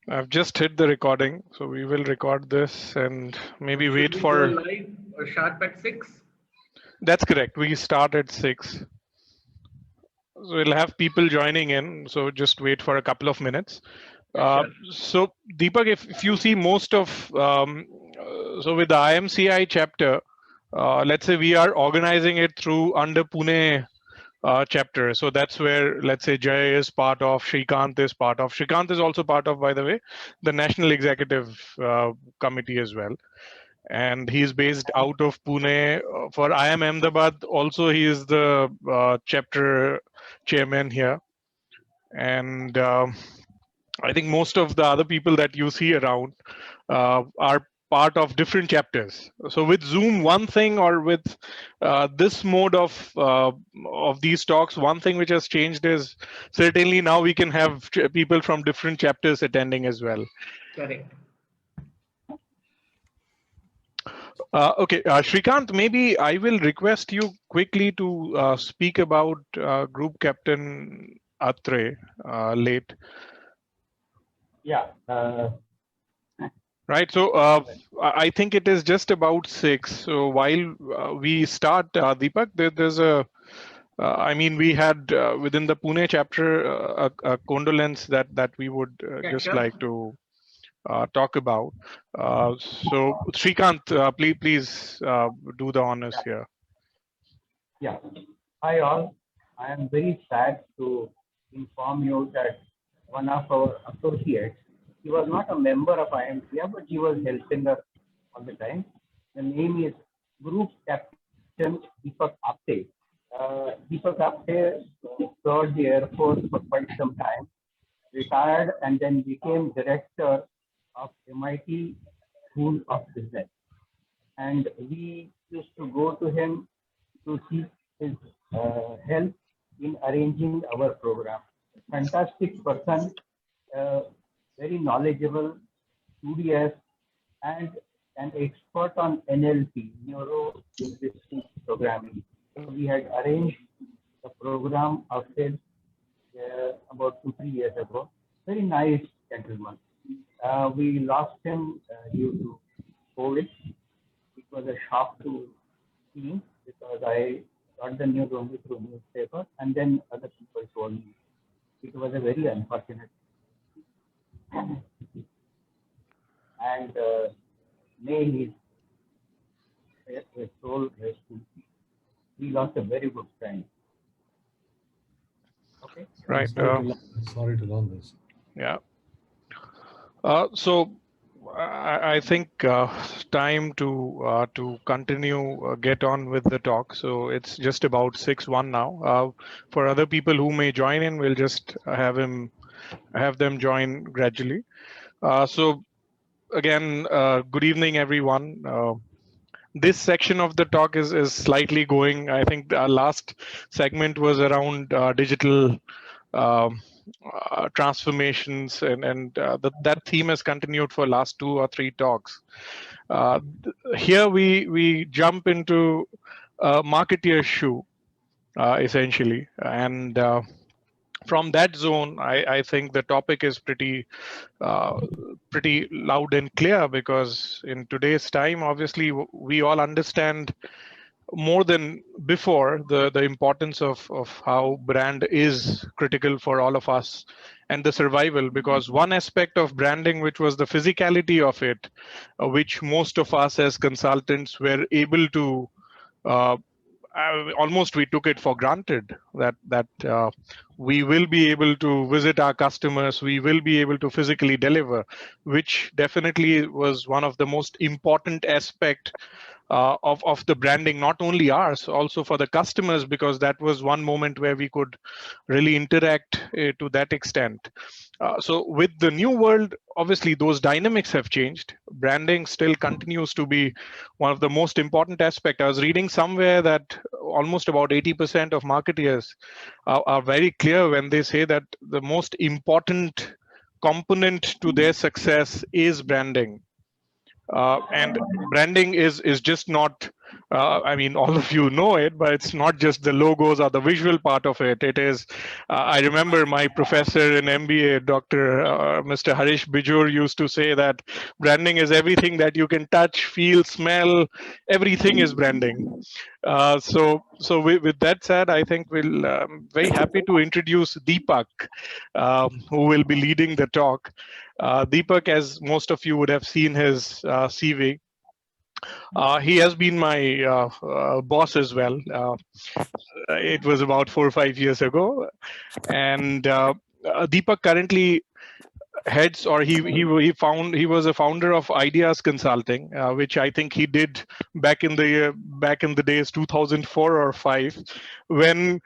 I've just hit the recording, so we will record this and maybe Should wait we go for. live sharp at 6? That's correct. We start at 6. So we'll have people joining in. So just wait for a couple of minutes. Yeah, sure. So Deepak, if you see most of so with the IMCI chapter, let's say we are organizing it through under Pune chapter. So that's where, let's say, Jay is part of, Shrikant is part of. Shrikant is also part of, by the way, the National Executive Committee as well. And he's based out of Pune. For IIM Ahmedabad, also he is the chapter chairman here. And I think most of the other people that you see around are part of different chapters. So with Zoom, one thing, or with this mode of these talks, one thing which has changed is certainly now we can have people from different chapters attending as well. Correct. Okay, Shrikant, maybe I will request you quickly to speak about Group Captain Atre late. Yeah. Right. So I think it is just about 6. So while we start, Deepak, there's a. I mean, we had within the Pune chapter a condolence that we would Yeah, just sure. like to talk about. So Shrikant, please do the honors here. Yeah. Hi all. I am very sad to inform you that one of our associates, he was not a member of IMCA, but he was helping us all the time. The name is Group Captain Deepak Apte. Deepak Apte served the Air Force for quite some time, retired, and then became director of MIT School of Business. And we used to go to him to seek his help in arranging our program. Fantastic person, very knowledgeable, studious, and an expert on NLP, Neuro Linguistic Programming. So we had arranged the program of his about 2-3 years ago. Very nice gentleman. We lost him due to COVID. It was a shock to me because I got the news only through newspaper, and then other people told me. It was a very unfortunate. And may his soul rest in peace. We lost a very good friend. Okay. Right. Sorry to learn this. Yeah. So I think time to continue, get on with the talk. So it's just about 6:01 now. For other people who may join in, we'll just have them join gradually. So again, good evening, everyone. This section of the talk is slightly going. I think our last segment was around digital transformations, and that theme has continued for last 2 or 3 talks. Here we jump into marketeer's shoe, essentially, and from that zone, I think the topic is pretty loud and clear, because in today's time, obviously, we all understand more than before the importance of how brand is critical for all of us and the survival. Because one aspect of branding, which was the physicality of it, which most of us as consultants were able to almost we took it for granted that we will be able to visit our customers, we will be able to physically deliver, which definitely was one of the most important aspect of the branding, not only ours, also for the customers, because that was one moment where we could really interact to that extent. So with the new world, obviously those dynamics have changed. Branding still continues to be one of the most important aspects. I was reading somewhere that almost about 80% of marketeers are very clear when they say that the most important component to their success is branding. And branding is just not I mean, all of you know it, but it's not just the logos or the visual part of it. It is, I remember my professor in MBA, Dr. Mr. Harish Bijur, used to say that branding is everything that you can touch, feel, smell. Everything is branding. With that said, I think we'll very happy to introduce Deepak, who will be leading the talk. Deepak, as most of you would have seen his CV, he has been my boss as well. It was about 4 or 5 years ago, and Deepak currently heads, or he was a founder of Ideas Consulting, which I think he did back in the days 2004 or 5, when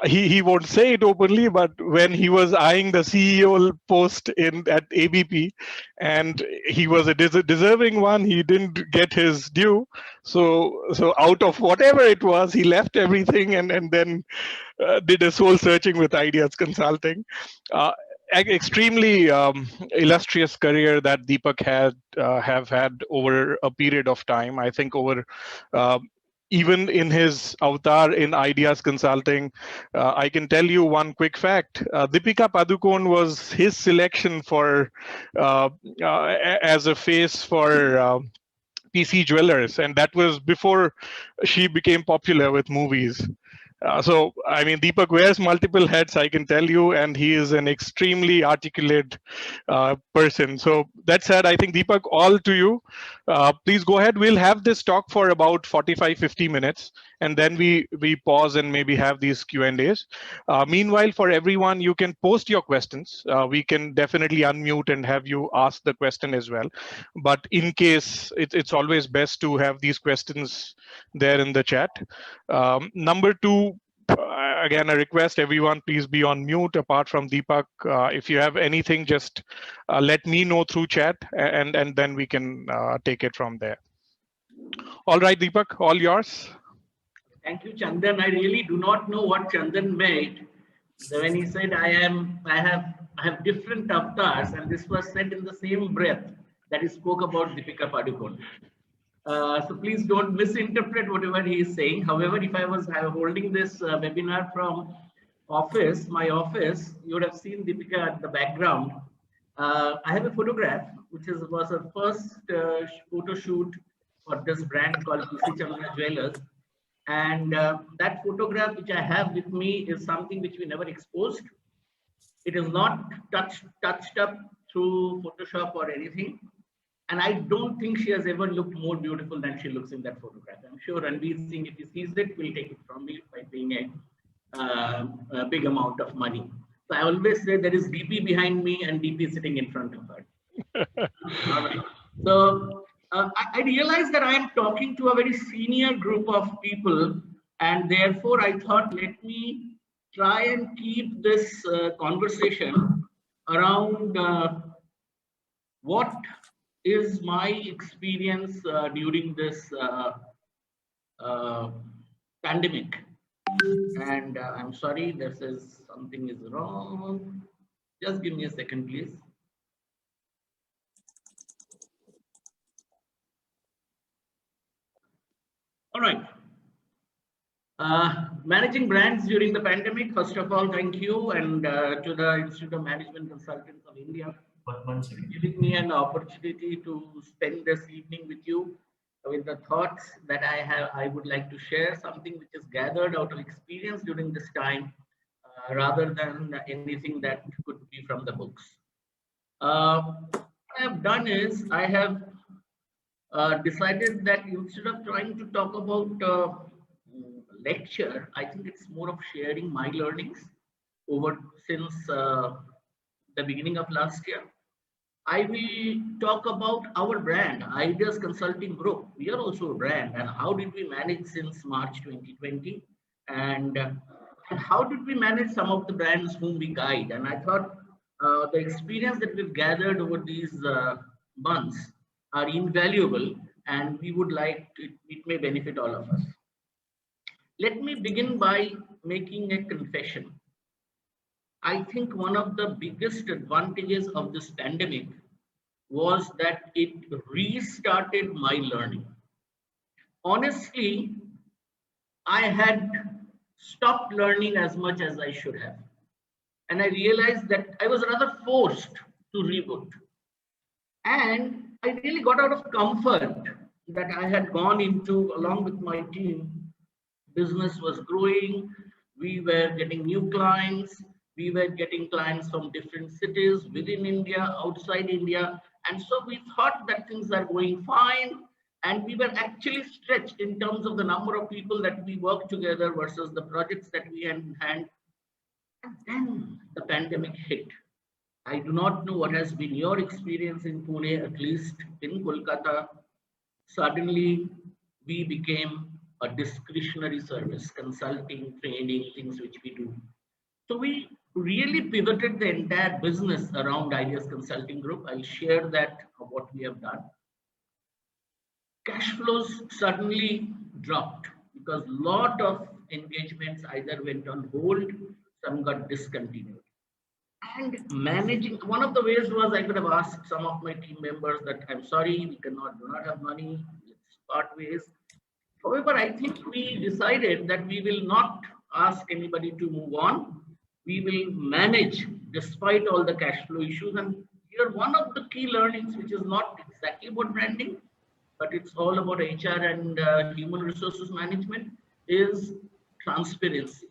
he won't say it openly, but when he was eyeing the CEO post in at ABP, and he was a deserving one, he didn't get his due. So out of whatever it was, he left everything and then did a soul searching with Ideas Consulting. Uh, Extremely illustrious career that Deepak have had over a period of time. I think over even in his avatar in Ideas Consulting, I can tell you one quick fact. Deepika Padukone was his selection for as a face for PC Jewelers, and that was before she became popular with movies. So, I mean, Deepak wears multiple hats, I can tell you, and he is an extremely articulate person. So, that said, I think, Deepak, all to you. Please go ahead. We'll have this talk for about 45-50 minutes, and then we pause and maybe have these Q&As. Meanwhile, for everyone, you can post your questions. We can definitely unmute and have you ask the question as well. But in case, it's always best to have these questions there in the chat. Number two, again, a request, everyone, please be on mute apart from Deepak. If you have anything, just let me know through chat, and then we can take it from there. All right, Deepak, all yours. Thank you, Chandan. I really do not know what Chandan meant when he said I have different avatars, and this was said in the same breath that he spoke about Deepika Padukone. So please don't misinterpret whatever he is saying. However, if I was holding this webinar from my office, you would have seen Deepika at the background. I have a photograph, which was a first photo shoot for this brand called PC Chandra Jewelers. And that photograph which I have with me is something which we never exposed. It is not touched up through Photoshop or anything. And I don't think she has ever looked more beautiful than she looks in that photograph. I'm sure Ranveer Singh, if he sees it, will take it from me by paying a big amount of money. So I always say there is DP behind me and DP sitting in front of her. So I realized that I am talking to a very senior group of people, and therefore I thought, let me try and keep this conversation around what is my experience during this pandemic. And I'm sorry, something is wrong. Just give me a second, please. All right. Managing brands during the pandemic. First of all, thank you, and to the Institute of Management Consultants of India for giving me an opportunity to spend this evening with you with the thoughts that I would like to share, something which is gathered out of experience during this time, rather than anything that could be from the books. What I have done is I have decided that instead of trying to talk about lecture, I think it's more of sharing my learnings since the beginning of last year. I will talk about our brand, Ideas Consulting Group. We are also a brand, and how did we manage since March 2020, and how did we manage some of the brands whom we guide. And I thought the experience that we've gathered over these months are invaluable, and we would like it may benefit all of us. Let me begin by making a confession. I think one of the biggest advantages of this pandemic was that it restarted my learning. honestly, I had stopped learning as much as I should have. And I realized that I was rather forced to reboot. And I really got out of comfort that I had gone into along with my team. Business was growing. We were getting new clients. We were getting clients from different cities within India, outside India. And so we thought that things are going fine. And we were actually stretched in terms of the number of people that we worked together versus the projects that we had in hand. And then the pandemic hit. I do not know what has been your experience in Pune, at least in Kolkata. Suddenly, we became a discretionary service, consulting, training, things which we do. So we really pivoted the entire business around Ideas Consulting Group. I'll share that of what we have done. Cash flows suddenly dropped because a lot of engagements either went on hold, some got discontinued. And managing, one of the ways was I could have asked some of my team members that I'm sorry, we do not have money, let's part ways. However, I think we decided that we will not ask anybody to move on. We will manage despite all the cash flow issues. And here, one of the key learnings, which is not exactly about branding, but it's all about HR and human resources management, is transparency.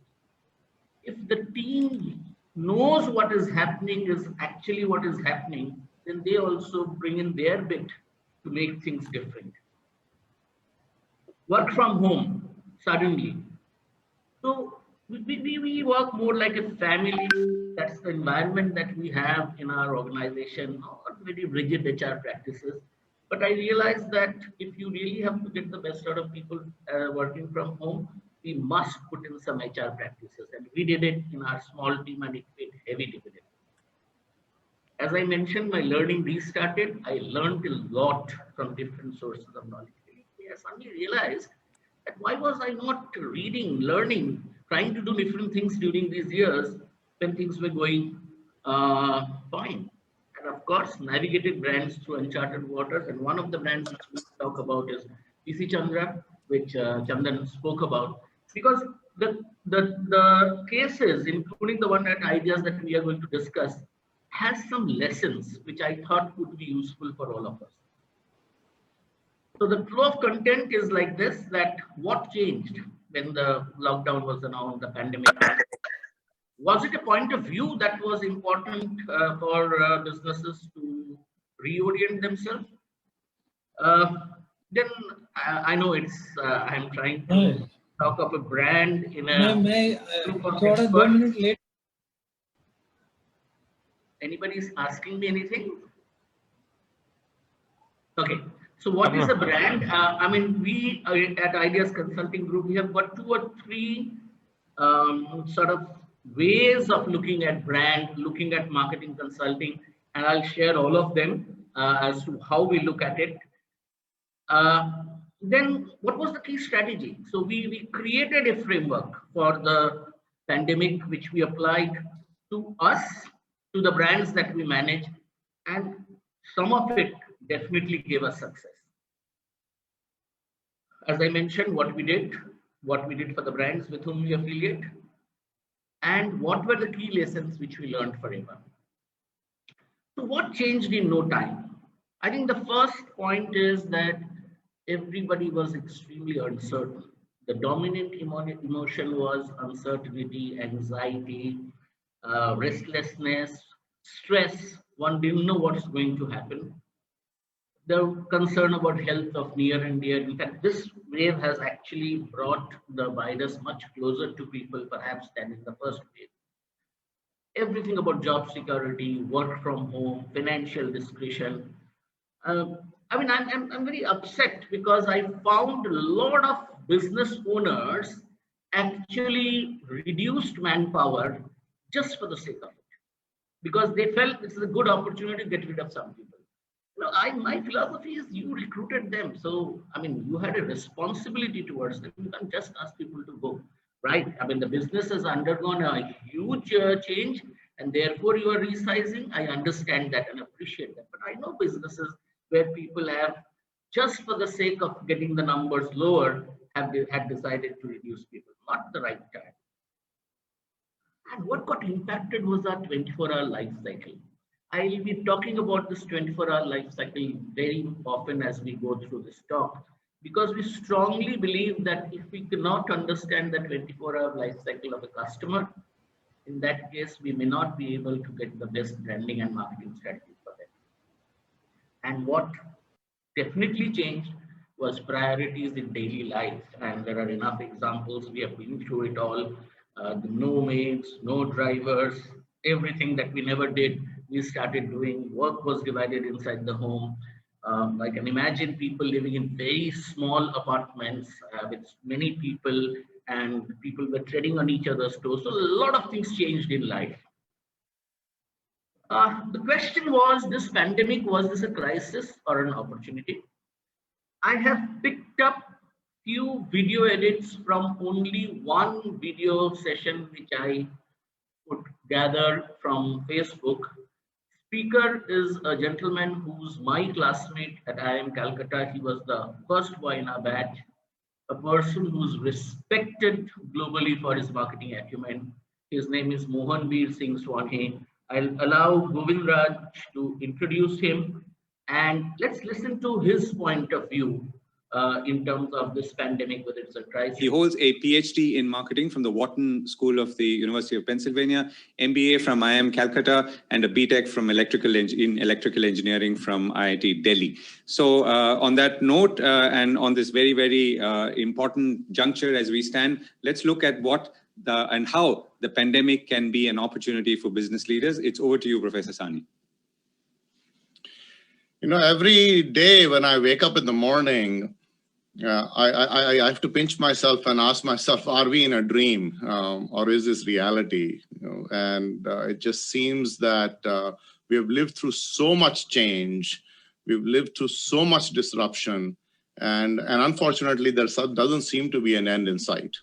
If the team knows what is happening is actually what is happening, then they also bring in their bit to make things different. Work from home suddenly. So we work more like a family. That's the environment that we have in our organization, not very rigid HR practices. But I realized that if you really have to get the best out of people working from home, we must put in some HR practices. And we did it in our small team and it paid heavy dividend. As I mentioned, my learning restarted. I learned a lot from different sources of knowledge. I suddenly realized that why was I not reading, learning, trying to do different things during these years when things were going fine. And of course, navigated brands through uncharted waters. And one of the brands which we talk about is PC Chandra, which Chandan spoke about. Because the cases, including the one at Ideas that we are going to discuss, has some lessons which I thought would be useful for all of us. So the flow of content is like this, that what changed when the lockdown was announced, the pandemic? Was it a point of view that was important for businesses to reorient themselves? Then I know it's, I'm trying to talk of a brand in a group of experts. Anybody's asking me anything? Okay. So what is a brand? I mean, we at Ideas Consulting Group, we have got 2 or 3 sort of ways of looking at brand, looking at marketing consulting, and I'll share all of them as to how we look at it. Then what was the key strategy? So we created a framework for the pandemic, which we applied to us, to the brands that we manage, and some of it definitely gave us success. As I mentioned, what we did for the brands with whom we affiliate, and what were the key lessons which we learned forever. So what changed in no time? I think the first point is that everybody was extremely uncertain. The dominant emotion was uncertainty, anxiety, restlessness, stress. One didn't know what's going to happen. The concern about health of near and dear. In fact, this wave has actually brought the virus much closer to people, perhaps, than in the first wave. Everything about job security, work from home, financial discretion. I mean, I'm very upset because I found a lot of business owners actually reduced manpower just for the sake of it, because they felt this is a good opportunity to get rid of some people. You know, my philosophy is you recruited them. So, I mean, you had a responsibility towards them. You can't just ask people to go, right? I mean, the business has undergone a huge change and therefore you are resizing. I understand that and appreciate that. But I know businesses where people have just for the sake of getting the numbers lower, had decided to reduce people. Not the right time. And what got impacted was our 24-hour life cycle. I'll be talking about this 24-hour life cycle very often as we go through this talk, because we strongly believe that if we cannot understand the 24-hour life cycle of a customer, in that case, we may not be able to get the best branding and marketing strategy for them. And what definitely changed was priorities in daily life. And there are enough examples. We have been through it all. The no maids, no drivers, everything that we never did, we started doing. Work was divided inside the home. I can imagine people living in very small apartments with many people, and people were treading on each other's toes. So a lot of things changed in life. The question was, this pandemic, was this a crisis or an opportunity? I have picked up few video edits from only one video session which I could gather from Facebook. Speaker is a gentleman who's my classmate at IIM Calcutta. He was the first boy in our batch, a person who's respected globally for his marketing acumen. His name is Mohanveer Singh Swanhe. I'll allow Govind Raj to introduce him, and let's listen to his point of view in terms of this pandemic, whether it's a crisis. He holds a PhD in marketing from the Wharton School of the University of Pennsylvania, MBA from IIM Calcutta, and a BTech from electrical engineering from IIT Delhi. So on that note, and on this very, very important juncture as we stand, let's look at what and how the pandemic can be an opportunity for business leaders. It's over to you, Professor Sahni. You know, every day when I wake up in the morning, I have to pinch myself and ask myself, are we in a dream or is this reality? You know, and it just seems that we have lived through so much change. We've lived through so much disruption. And unfortunately, there doesn't seem to be an end in sight.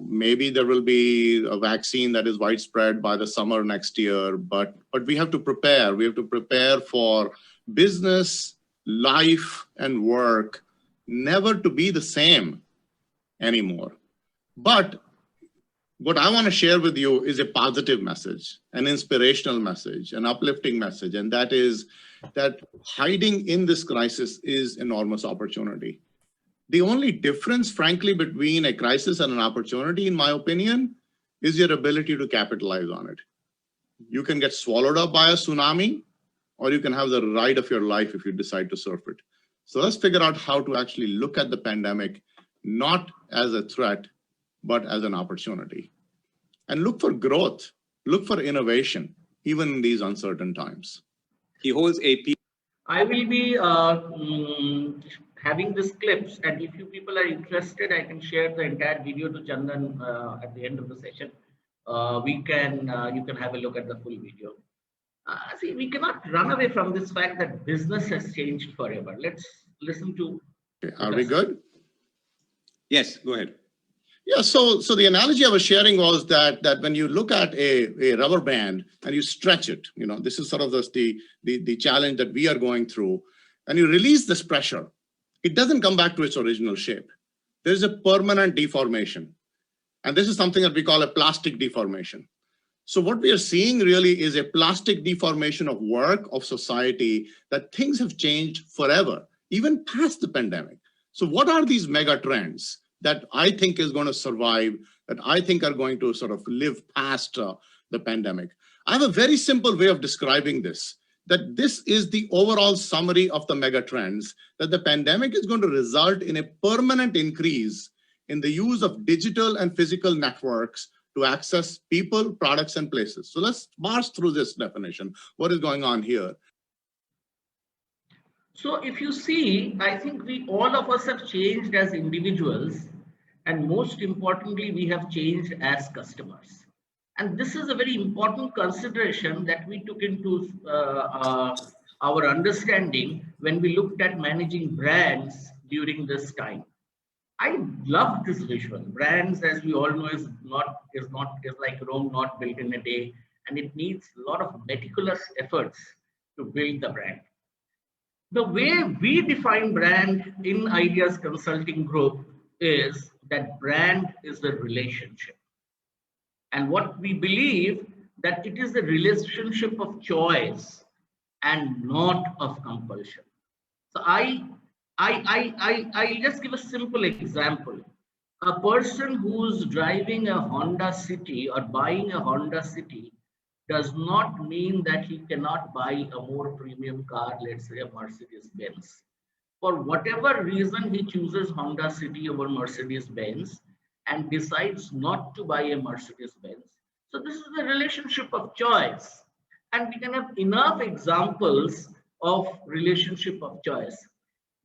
Maybe there will be a vaccine that is widespread by the summer next year, but we have to prepare. We have to prepare for business, life, and work never to be the same anymore. But what I want to share with you is a positive message, an inspirational message, an uplifting message, and that is that hiding in this crisis is enormous opportunity. The only difference, frankly, between a crisis and an opportunity, in my opinion, is your ability to capitalize on it. You can get swallowed up by a tsunami, or you can have the ride of your life if you decide to surf it. So let's figure out how to actually look at the pandemic, not as a threat, but as an opportunity. And look for growth, look for innovation, even in these uncertain times. He holds a I will be having these clips, and if you people are interested, I can share the entire video to Chandan at the end of the session. You can have a look at the full video. See, we cannot run away from this fact that business has changed forever. Let's listen to. Okay, are we good? Yes, go ahead. Yeah, so the analogy I was sharing was that when you look at a rubber band and you stretch it, you know, this is sort of the challenge that we are going through, and you release this pressure, it doesn't come back to its original shape. There's a permanent deformation. And this is something that we call a plastic deformation. So what we are seeing really is a plastic deformation of work, of society, that things have changed forever, even past the pandemic. So what are these mega trends that I think is going to survive, that I think are going to sort of live past the pandemic? I have a very simple way of describing this, that this is the overall summary of the mega trends, that the pandemic is going to result in a permanent increase in the use of digital and physical networks to access people, products, and places. So let's march through this definition. What is going on here? So if you see, I think all of us have changed as individuals, and most importantly, we have changed as customers. And this is a very important consideration that we took into our understanding when we looked at managing brands during this time. I love this visual. Brands, as we all know, is like Rome, not built in a day, and it needs a lot of meticulous efforts to build the brand. The way we define brand in Ideas Consulting Group is that brand is a relationship. And what we believe that it is a relationship of choice and not of compulsion. So I just give a simple example. A person who's driving a Honda City or buying a Honda City does not mean that he cannot buy a more premium car, let's say a Mercedes Benz. For whatever reason, he chooses Honda City over Mercedes Benz and decides not to buy a Mercedes Benz. So this is the relationship of choice. And we can have enough examples of relationship of choice.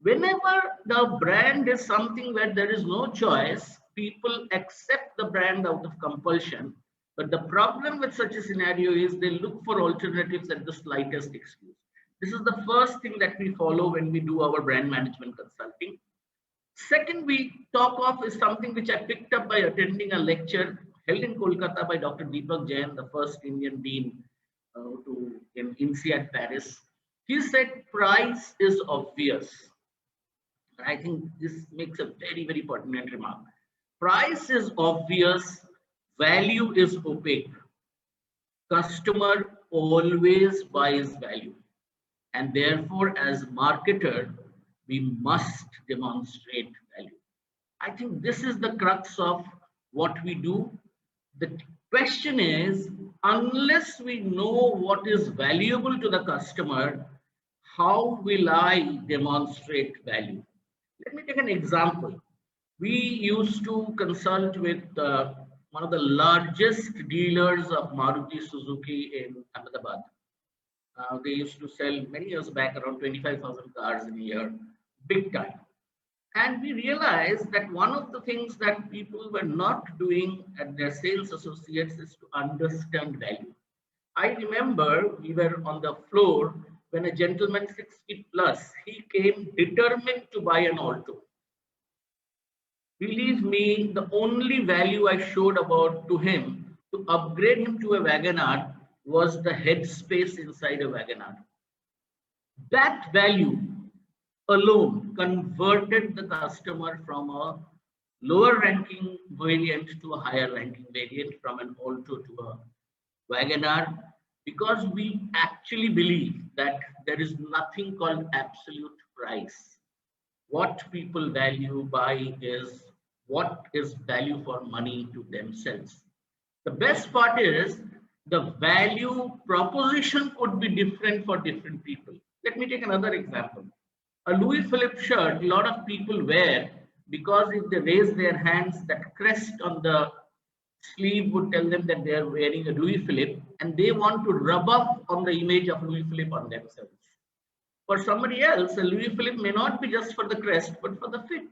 Whenever the brand is something where there is no choice, people accept the brand out of compulsion. But the problem with such a scenario is they look for alternatives at the slightest excuse. This is the first thing that we follow when we do our brand management consulting. Second, we talk of is something which I picked up by attending a lecture held in Kolkata by Dr. Deepak Jain, the first Indian dean in INSEAD Paris. He said price is obvious. I think this makes a very, very pertinent remark. Price is obvious, value is opaque. Customer always buys value. And therefore, as marketer, we must demonstrate value. I think this is the crux of what we do. The question is, unless we know what is valuable to the customer, how will I demonstrate value? Let me take an example. We used to consult with one of the largest dealers of Maruti Suzuki in Ahmedabad. They used to sell many years back around 25,000 cars in a year, big time. And we realized that one of the things that people were not doing at their sales associates is to understand value. I remember we were on the floor when a gentleman 60 plus, he came determined to buy an Alto. Believe me, the only value I showed about to him to upgrade him to a WagonR was the headspace inside a WagonR. That value alone converted the customer from a lower ranking variant to a higher ranking variant, from an Alto to a WagonR, because we actually believe that there is nothing called absolute price. What people value by is what is value for money to themselves. The best part is the value proposition could be different for different people. Let me take another example. A Louis Philippe shirt, a lot of people wear because if they raise their hands, that crest on the sleeve would tell them that they are wearing a Louis Philippe, and they want to rub up on the image of Louis Philippe on themselves. For somebody else, a Louis Philippe may not be just for the crest, but for the fit.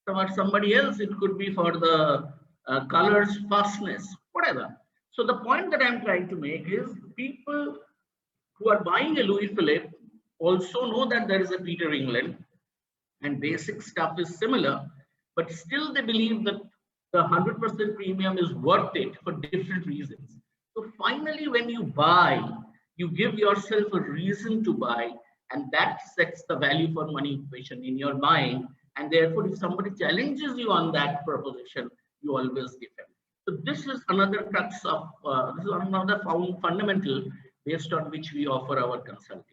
For somebody else, it could be for the colors, fastness, whatever. So the point that I'm trying to make is people who are buying a Louis Philippe also know that there is a Peter England and basic stuff is similar, but still they believe that the 100% premium is worth it for different reasons. So finally, when you buy, you give yourself a reason to buy, and that sets the value for money equation in your mind. And therefore, if somebody challenges you on that proposition, you always give them. So this is another crux of, this is another fundamental based on which we offer our consulting.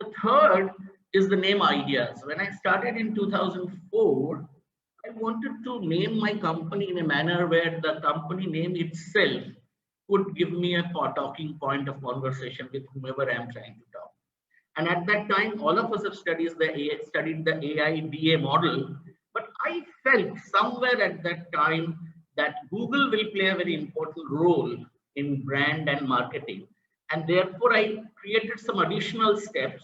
The third is the name Ideas. When I started in 2004, I wanted to name my company in a manner where the company name itself would give me a talking point of conversation with whomever I'm trying to talk. And at that time, all of us have studied the AIDA model, but I felt somewhere at that time that Google will play a very important role in brand and marketing. And therefore, I created some additional steps.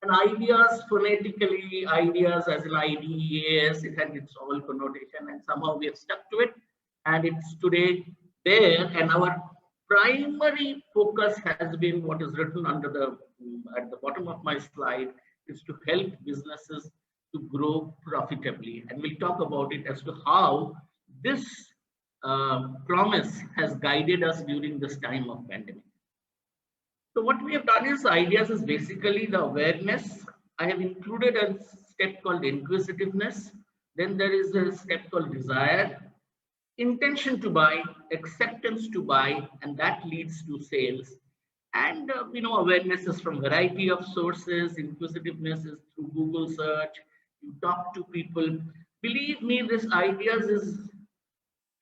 And Ideas phonetically, Ideas as an IDEAS, it had its own connotation, and somehow we have stuck to it. And it's today there. And our primary focus has been what is written under at the bottom of my slide, is to help businesses to grow profitably. And we'll talk about it as to how this promise has guided us during this time of pandemic. So what we have done is Ideas is basically the awareness. I have included a step called inquisitiveness. Then there is a step called desire, intention to buy, acceptance to buy, and that leads to sales. And awareness is from variety of sources. Inquisitiveness is through Google search. You talk to people. Believe me, this ideas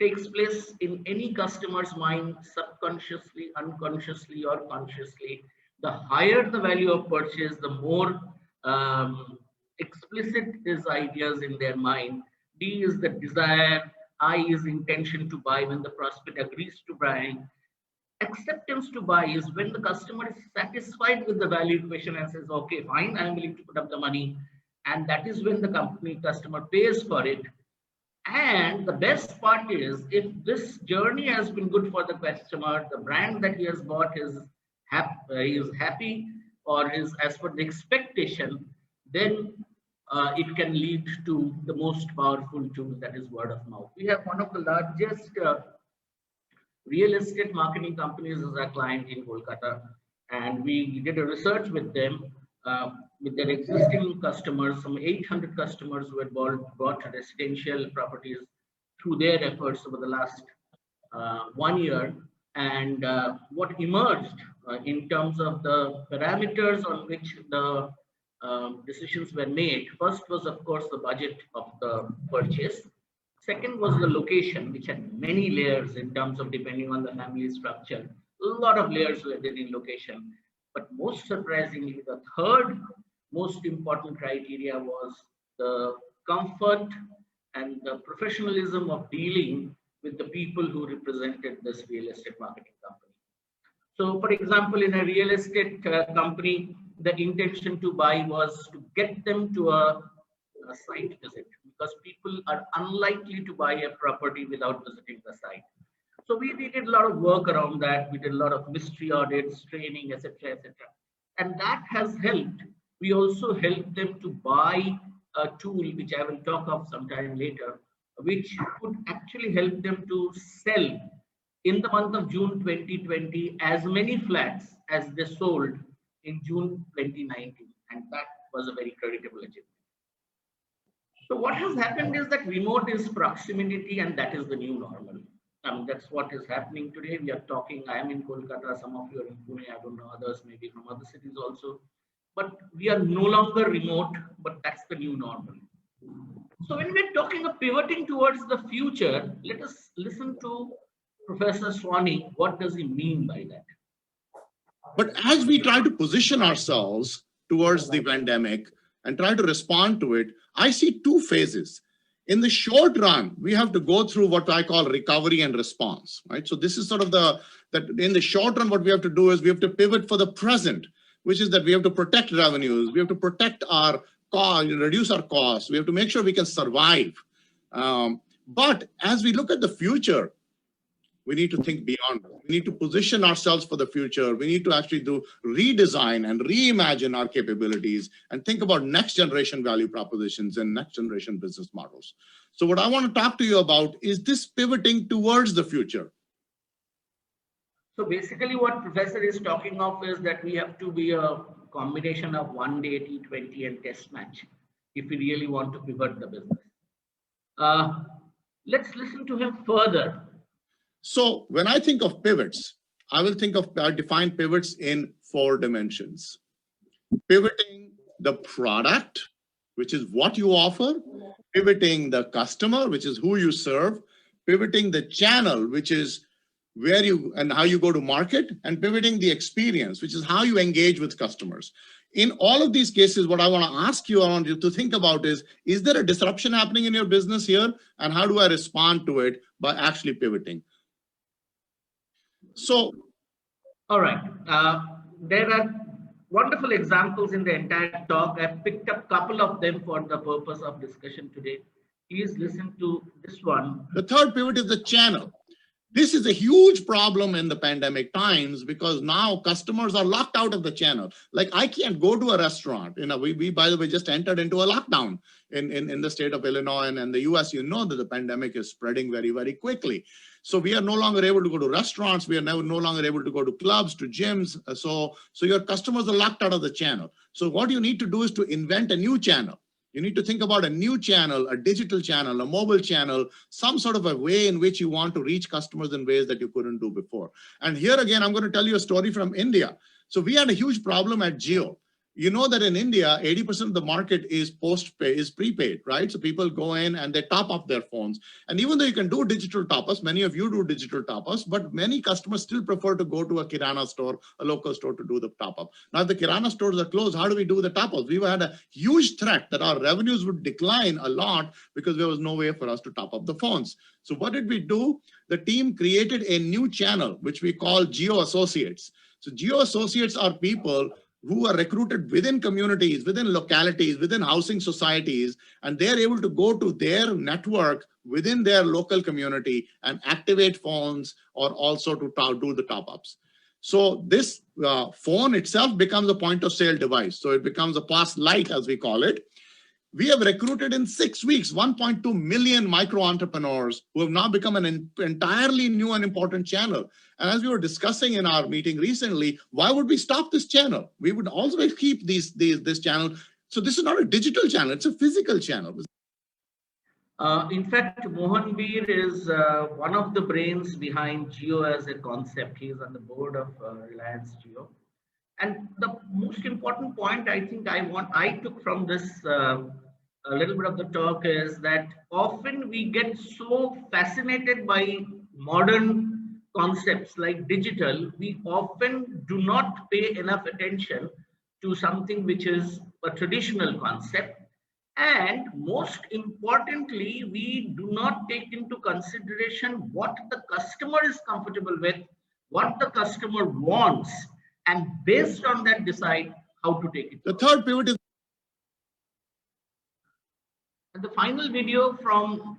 takes place in any customer's mind, subconsciously, unconsciously, or consciously. The higher the value of purchase, the more explicit is ideas in their mind. D is the desire. I is intention to buy when the prospect agrees to buy. Acceptance to buy is when the customer is satisfied with the value equation and says, okay, fine, I'm willing to put up the money. And that is when the customer pays for it. And the best part is, if this journey has been good for the customer, the brand that he has bought is happy or is as per the expectation, then it can lead to the most powerful tool, that is word of mouth. We have one of the largest real estate marketing companies as our client in Kolkata, and we did a research with them, with their existing customers, some 800 customers who had bought residential properties through their efforts over the last 1 year. And what emerged in terms of the parameters on which the decisions were made, first was, of course, the budget of the purchase. Second was the location, which had many layers in terms of depending on the family structure. A lot of layers were there in location. But most surprisingly, the third most important criteria was the comfort and the professionalism of dealing with the people who represented this real estate marketing company. So, for example, in a real estate company, the intention to buy was to get them to a site visit, because people are unlikely to buy a property without visiting the site. So we did a lot of work around that. We did a lot of mystery audits, training, etc., etc. And that has helped. We also helped them to buy a tool, which I will talk of sometime later, which could actually help them to sell in the month of June 2020 as many flats as they sold in June 2019. And that was a very creditable achievement. So what has happened is that remote is proximity, and that is the new normal. That's what is happening today. We are talking, I am in Kolkata, some of you are in Pune, I don't know, others maybe from other cities also. But we are no longer remote, but that's the new normal. So when we're talking of pivoting towards the future, let us listen to Professor Swaney. What does he mean by that? But as we try to position ourselves towards the pandemic and try to respond to it, I see two phases. In the short run, we have to go through what I call recovery and response, right? So this is sort of that in the short run, what we have to do is we have to pivot for the present, which is that we have to protect revenues, we have to protect our cost, reduce our costs, we have to make sure we can survive. But as we look at the future, we need to think beyond. We need to position ourselves for the future. We need to actually do redesign and reimagine our capabilities and think about next generation value propositions and next generation business models. So what I want to talk to you about is this pivoting towards the future. So basically what Professor is talking of is that we have to be a combination of one day, T20 and test match if we really want to pivot the business. Let's listen to him further. So when I think of pivots, I will think of define pivots in 4 dimensions. Pivoting the product, which is what you offer, pivoting the customer, which is who you serve, pivoting the channel, which is where you and how you go to market, and pivoting the experience, which is how you engage with customers. In all of these cases, what I want to ask you, I want you to think about is there a disruption happening in your business here? And how do I respond to it by actually pivoting? So, all right, there are wonderful examples in the entire talk. I've picked up a couple of them for the purpose of discussion today. Please listen to this one. The third pivot is the channel. This is a huge problem in the pandemic times because now customers are locked out of the channel. Like I can't go to a restaurant. You know, we by the way just entered into a lockdown in the state of Illinois and the US. You know that the pandemic is spreading very, very quickly. So we are no longer able to go to restaurants. We are no longer able to go to clubs, to gyms. So your customers are locked out of the channel. So what you need to do is to invent a new channel. You need to think about a new channel, a digital channel, a mobile channel, some sort of a way in which you want to reach customers in ways that you couldn't do before. And here again, I'm going to tell you a story from India. So we had a huge problem at Jio. You know that in India, 80% of the market is postpaid, is prepaid, right? So people go in and they top up their phones. And even though you can do digital top-ups, many of you do digital top-ups, but many customers still prefer to go to a Kirana store, a local store to do the top-up. Now, if the Kirana stores are closed, how do we do the top-ups? We had a huge threat that our revenues would decline a lot because there was no way for us to top up the phones. So what did we do? The team created a new channel, which we call Jio Associates. So Jio Associates are people who are recruited within communities, within localities, within housing societies, and they're able to go to their network within their local community and activate phones or also to do the top-ups. So this phone itself becomes a point of sale device. So it becomes a POS Lite, as we call it. We have recruited in 6 weeks 1.2 million micro entrepreneurs who have now become an entirely new and important channel. And as we were discussing in our meeting recently, why would we stop this channel? We would always keep this channel. So this is not a digital channel, it's a physical channel. In fact, Mohanveer is one of the brains behind Jio as a concept. He is on the board of Reliance Jio. And the most important point I think I took from this a little bit of the talk is that often we get so fascinated by modern concepts like digital, we often do not pay enough attention to something which is a traditional concept. And most importantly, we do not take into consideration what the customer is comfortable with, what the customer wants, and based on that decide how to take it. The third pivot is and the final video from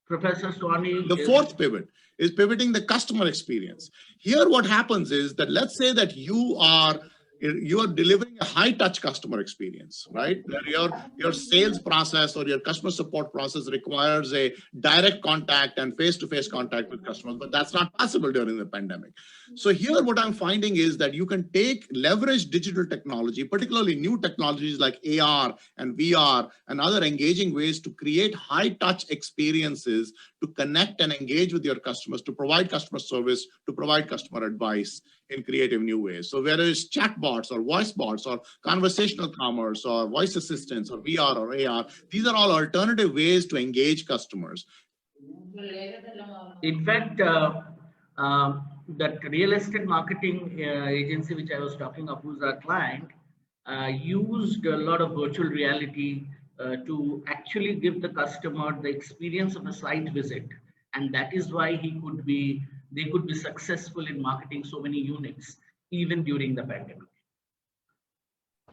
Professor Sawhney. The fourth pivot is pivoting the customer experience. Here what happens is that let's say that you are delivering a high-touch customer experience, right? Where your sales process or your customer support process requires a direct contact and face-to-face contact with customers, but that's not possible during the pandemic. So here what I'm finding is that you can leverage digital technology, particularly new technologies like AR and VR and other engaging ways to create high-touch experiences to connect and engage with your customers, to provide customer service, to provide customer advice in creative new ways. So whether it's chatbots or voice bots or conversational commerce or voice assistants or VR or AR, these are all alternative ways to engage customers. In fact, that real estate marketing agency which I was talking of, who's our client, used a lot of virtual reality to actually give the customer the experience of a site visit. And that is why they could be successful in marketing so many units, even during the pandemic.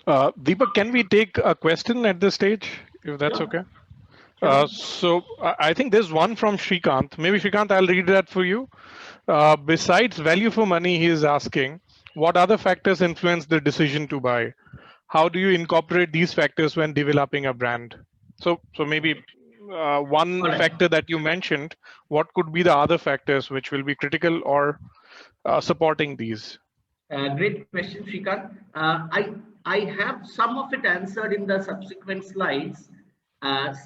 Deepak, can we take a question at this stage, if that's okay? So I think there's one from Shrikant. Maybe Shrikant, I'll read that for you. Besides value for money, he is asking, what other factors influence the decision to buy? How do you incorporate these factors when developing a brand? So maybe one factor that you mentioned, what could be the other factors which will be critical or supporting these? Great question, Shrikant. I have some of it answered in the subsequent slides.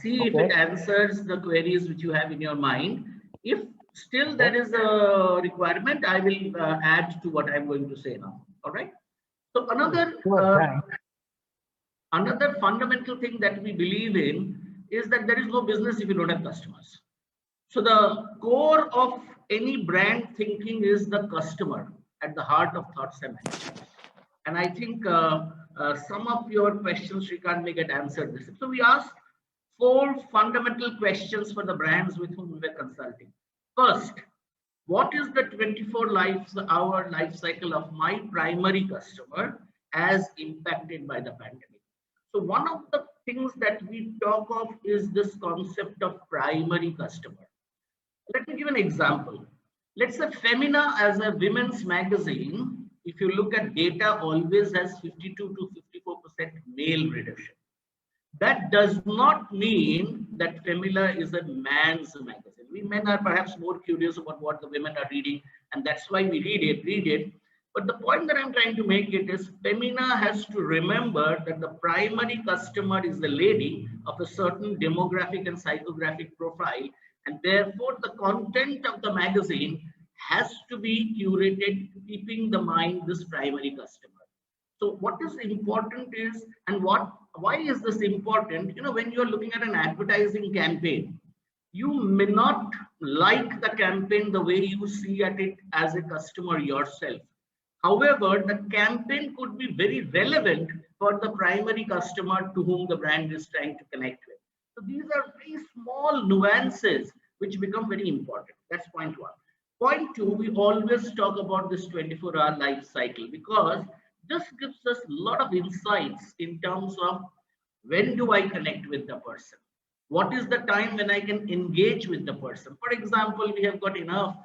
See if it answers the queries which you have in your mind. If still there is a requirement, I will add to what I'm going to say now. All right. So another fundamental thing that we believe in is that there is no business if you don't have customers. So the core of any brand thinking is the customer at the heart of thoughts and actions. And I think some of your questions, Shrikant, may get answered this. So we asked 4 fundamental questions for the brands with whom we were consulting. First, what is the 24-hour life cycle of my primary customer as impacted by the pandemic? So one of the things that we talk of is this concept of primary customer. Let me give an example. Let's say Femina as a women's magazine, if you look at data, always has 52 to 54% male readership. That does not mean that Femina is a man's magazine. We men are perhaps more curious about what the women are reading, and that's why we read it. But the point that I'm trying to make it is Femina has to remember that the primary customer is the lady of a certain demographic and psychographic profile, and therefore the content of the magazine has to be curated, keeping in mind this primary customer. So what is important is, and why is this important? You know, when you're looking at an advertising campaign, you may not like the campaign the way you see at it as a customer yourself. However, the campaign could be very relevant for the primary customer to whom the brand is trying to connect with. So these are very small nuances which become very important. That's point one. Point two, we always talk about this 24-hour life cycle because this gives us a lot of insights in terms of when do I connect with the person? What is the time when I can engage with the person? For example, we have got enough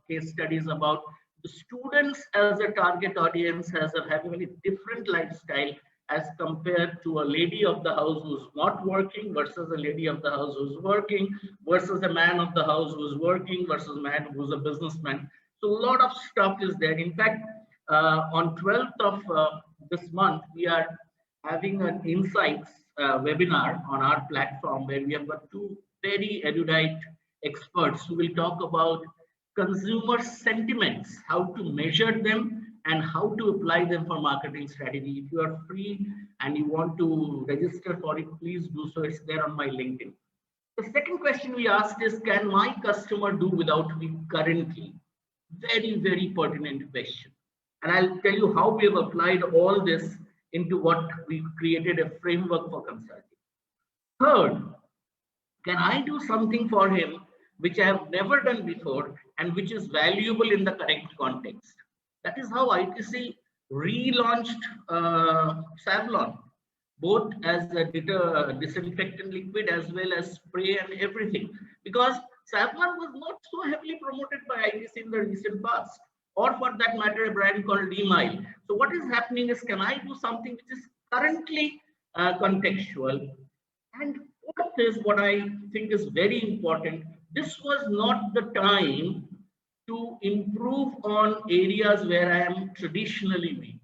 case studies about the students as a target audience have a very different lifestyle as compared to a lady of the house who's not working versus a lady of the house who's working versus a man of the house who's working versus a man who's a businessman. So a lot of stuff is there. In fact, on 12th of this month, we are having an insights webinar on our platform where we have got two very erudite experts who will talk about consumer sentiments, how to measure them and how to apply them for marketing strategy. If you are free and you want to register for it, please do so. It's there on my LinkedIn. The second question we asked is, can my customer do without me currently? Very, very pertinent question. And I'll tell you how we have applied all this into what we created a framework for consulting. Third, can I do something for him which I have never done before and which is valuable in the correct context? That is how ITC relaunched Savlon, both as a disinfectant liquid as well as spray and everything, because Savlon was not so heavily promoted by ITC in the recent past, or for that matter, a brand called D-Mile. So what is happening is, can I do something which is currently contextual? And fourth is what I think is very important. This was not the time to improve on areas where I am traditionally weak.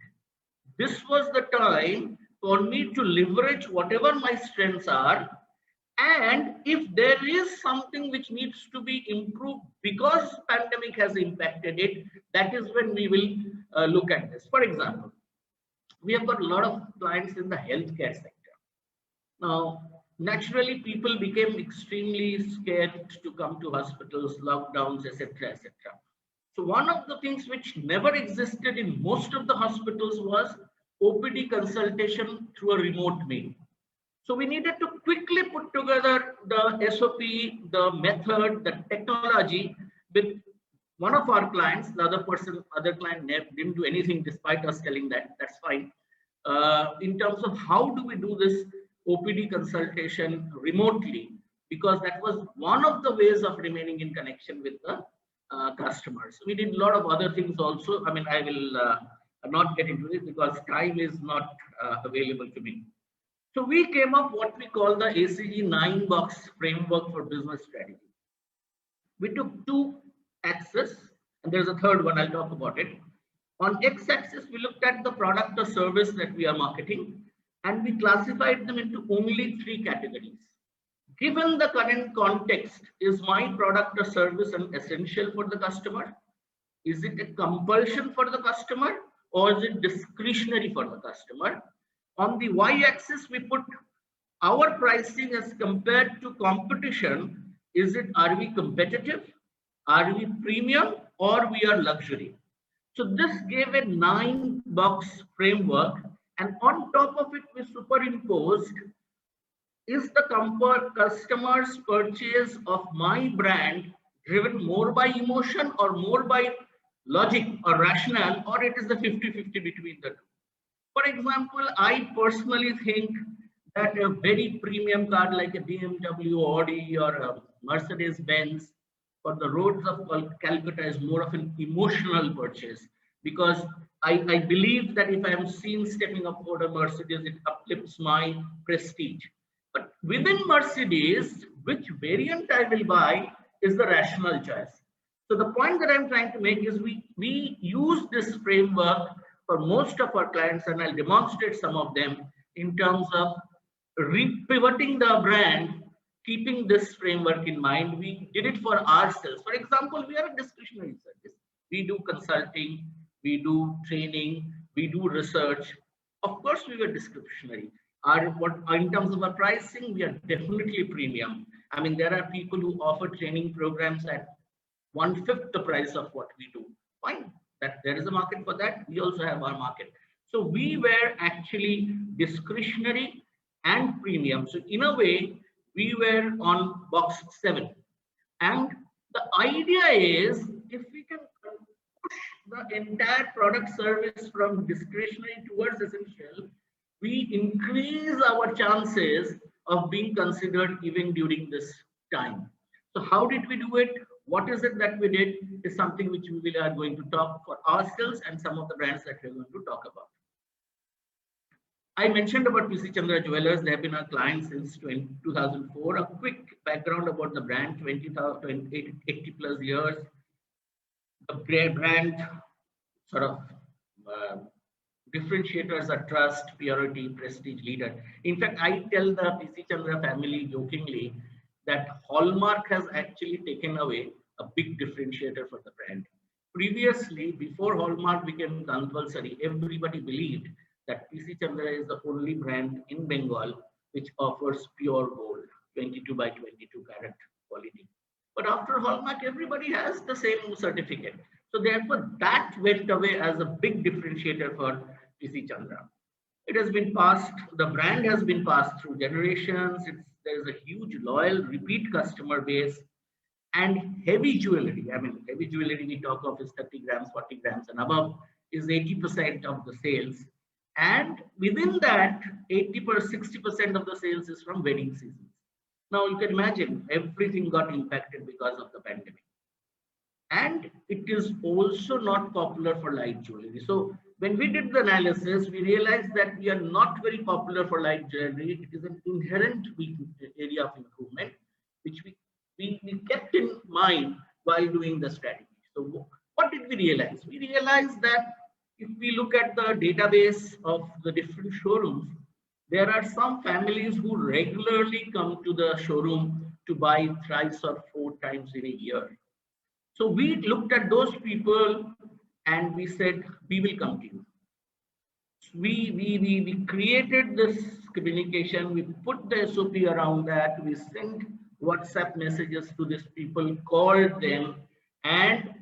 This was the time for me to leverage whatever my strengths are. And if there is something which needs to be improved because pandemic has impacted it, that is when we will look at this. For example, we have got a lot of clients in the healthcare sector. Now, naturally, people became extremely scared to come to hospitals, lockdowns, etc., etc. So one of the things which never existed in most of the hospitals was OPD consultation through a remote mean. So we needed to quickly put together the SOP, the method, the technology with one of our clients. The other client didn't do anything despite us telling that. That's fine. In terms of how do we do this OPD consultation remotely, because that was one of the ways of remaining in connection with the customers. We did a lot of other things also. I mean, I will not get into it because time is not available to me. So we came up what we call the ACG 9-box framework for business strategy. We took two axes, and there's a third one, I'll talk about it. On X-axis, we looked at the product or service that we are marketing, and we classified them into only 3 categories. Given the current context, is my product or service an essential for the customer? Is it a compulsion for the customer, or is it discretionary for the customer? On the Y-axis, we put our pricing as compared to competition. Are we competitive? Are we premium, or we are luxury? So this gave a 9-box framework, and on top of it, we superimposed, is the customer's purchase of my brand driven more by emotion or more by logic or rationale, or it is the 50-50 between the two. For example, I personally think that a very premium car like a BMW, Audi, or a Mercedes-Benz for the roads of Calcutta is more of an emotional purchase, because I believe that if I am seen stepping up for a Mercedes, it uplifts my prestige. But within Mercedes, which variant I will buy is the rational choice. So the point that I'm trying to make is we use this framework for most of our clients, and I'll demonstrate some of them in terms of pivoting the brand, keeping this framework in mind. We did it for ourselves. For example, we are a discretionary service. We do consulting, we do training, we do research. Of course, we were discretionary. In terms of our pricing, we are definitely premium. I mean, there are people who offer training programs at 1/5 the price of what we do. Fine, that there is a market for that. We also have our market. So we were actually discretionary and premium. So in a way, we were on box 7. And the idea is, if we can push the entire product service from discretionary towards essential, we increase our chances of being considered even during this time. So how did we do it? What is it that we did is something which we are going to talk for ourselves and some of the brands that we're going to talk about. I mentioned about PC Chandra Jewelers. They have been our clients since 2004. A quick background about the brand: 80 plus years. The brand sort of differentiators are trust, purity, prestige, leader. In fact, I tell the PC Chandra family jokingly that Hallmark has actually taken away a big differentiator for the brand. Previously, before Hallmark became compulsory, everybody believed that PC Chandra is the only brand in Bengal which offers pure gold, 22 by 22 carat quality. But after Hallmark, everybody has the same certificate. So therefore, that went away as a big differentiator for PC Chandra. It has been passed, the brand has been passed through generations. There's a huge loyal repeat customer base, and heavy jewelry. I mean, heavy jewelry we talk of is 30 grams, 40 grams and above is 80% of the sales. And within that, 60% of the sales is from wedding seasons. Now you can imagine everything got impacted because of the pandemic. And it is also not popular for light jewelry. So when we did the analysis, we realized that we are not very popular for light jewelry. It is an inherent area of improvement, which we kept in mind while doing the strategy. So what did we realize? We realized that if we look at the database of the different showrooms, there are some families who regularly come to the showroom to buy thrice or 4 times in a year. So we looked at those people and we said, we will come to you. We created this communication, we put the SOP around that, we sent WhatsApp messages to these people, called them, and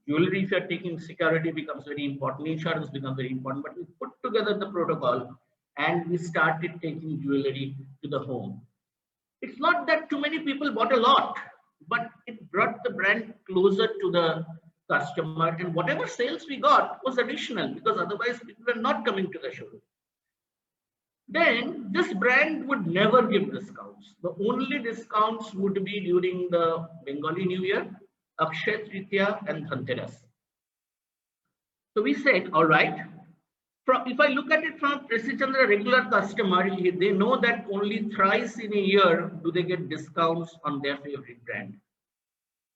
jewelry, if you're taking, security becomes very important, insurance becomes very important, but we put together the protocol and we started taking jewelry to the home. It's not that too many people bought a lot, but it brought the brand closer to the customer, and whatever sales we got was additional because otherwise people were not coming to the showroom. Then this brand would never give discounts. The only discounts would be during the Bengali New Year, Akshaya Tritiya and Dhanteras. So we said, all right, if I look at it from PC Chandra regular customer, they know that only thrice in a year do they get discounts on their favorite brand.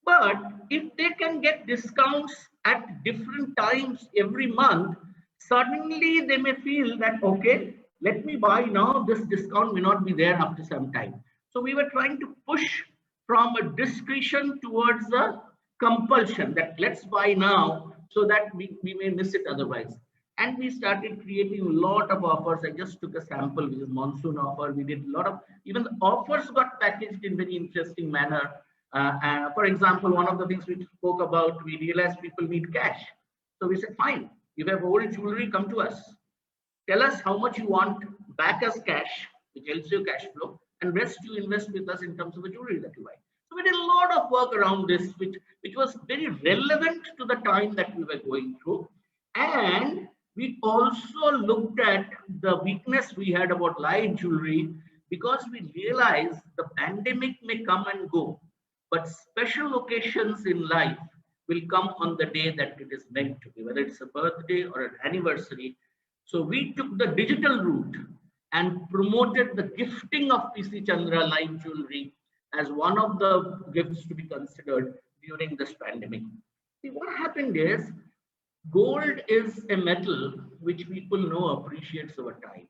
But if they can get discounts at different times every month, suddenly they may feel that, okay, let me buy now, this discount may not be there after some time. So we were trying to push from a discretion towards a compulsion that let's buy now so that we may miss it otherwise. And we started creating a lot of offers. I just took a sample, which is monsoon offer. We did a lot of, even the offers got packaged in very interesting manner. For example, one of the things we spoke about, we realized people need cash. So we said, fine, if you have old jewelry, come to us. Tell us how much you want back as cash, which helps your cash flow, and rest you invest with us in terms of the jewelry that you buy. So we did a lot of work around this, which was very relevant to the time that we were going through. And we also looked at the weakness we had about light jewelry because we realized the pandemic may come and go. but special occasions in life will come on the day that it is meant to be, whether it's a birthday or an anniversary. So we took the digital route and promoted the gifting of PC Chandra live jewelry as one of the gifts to be considered during this pandemic. See, what happened is, gold is a metal which people know appreciates over time.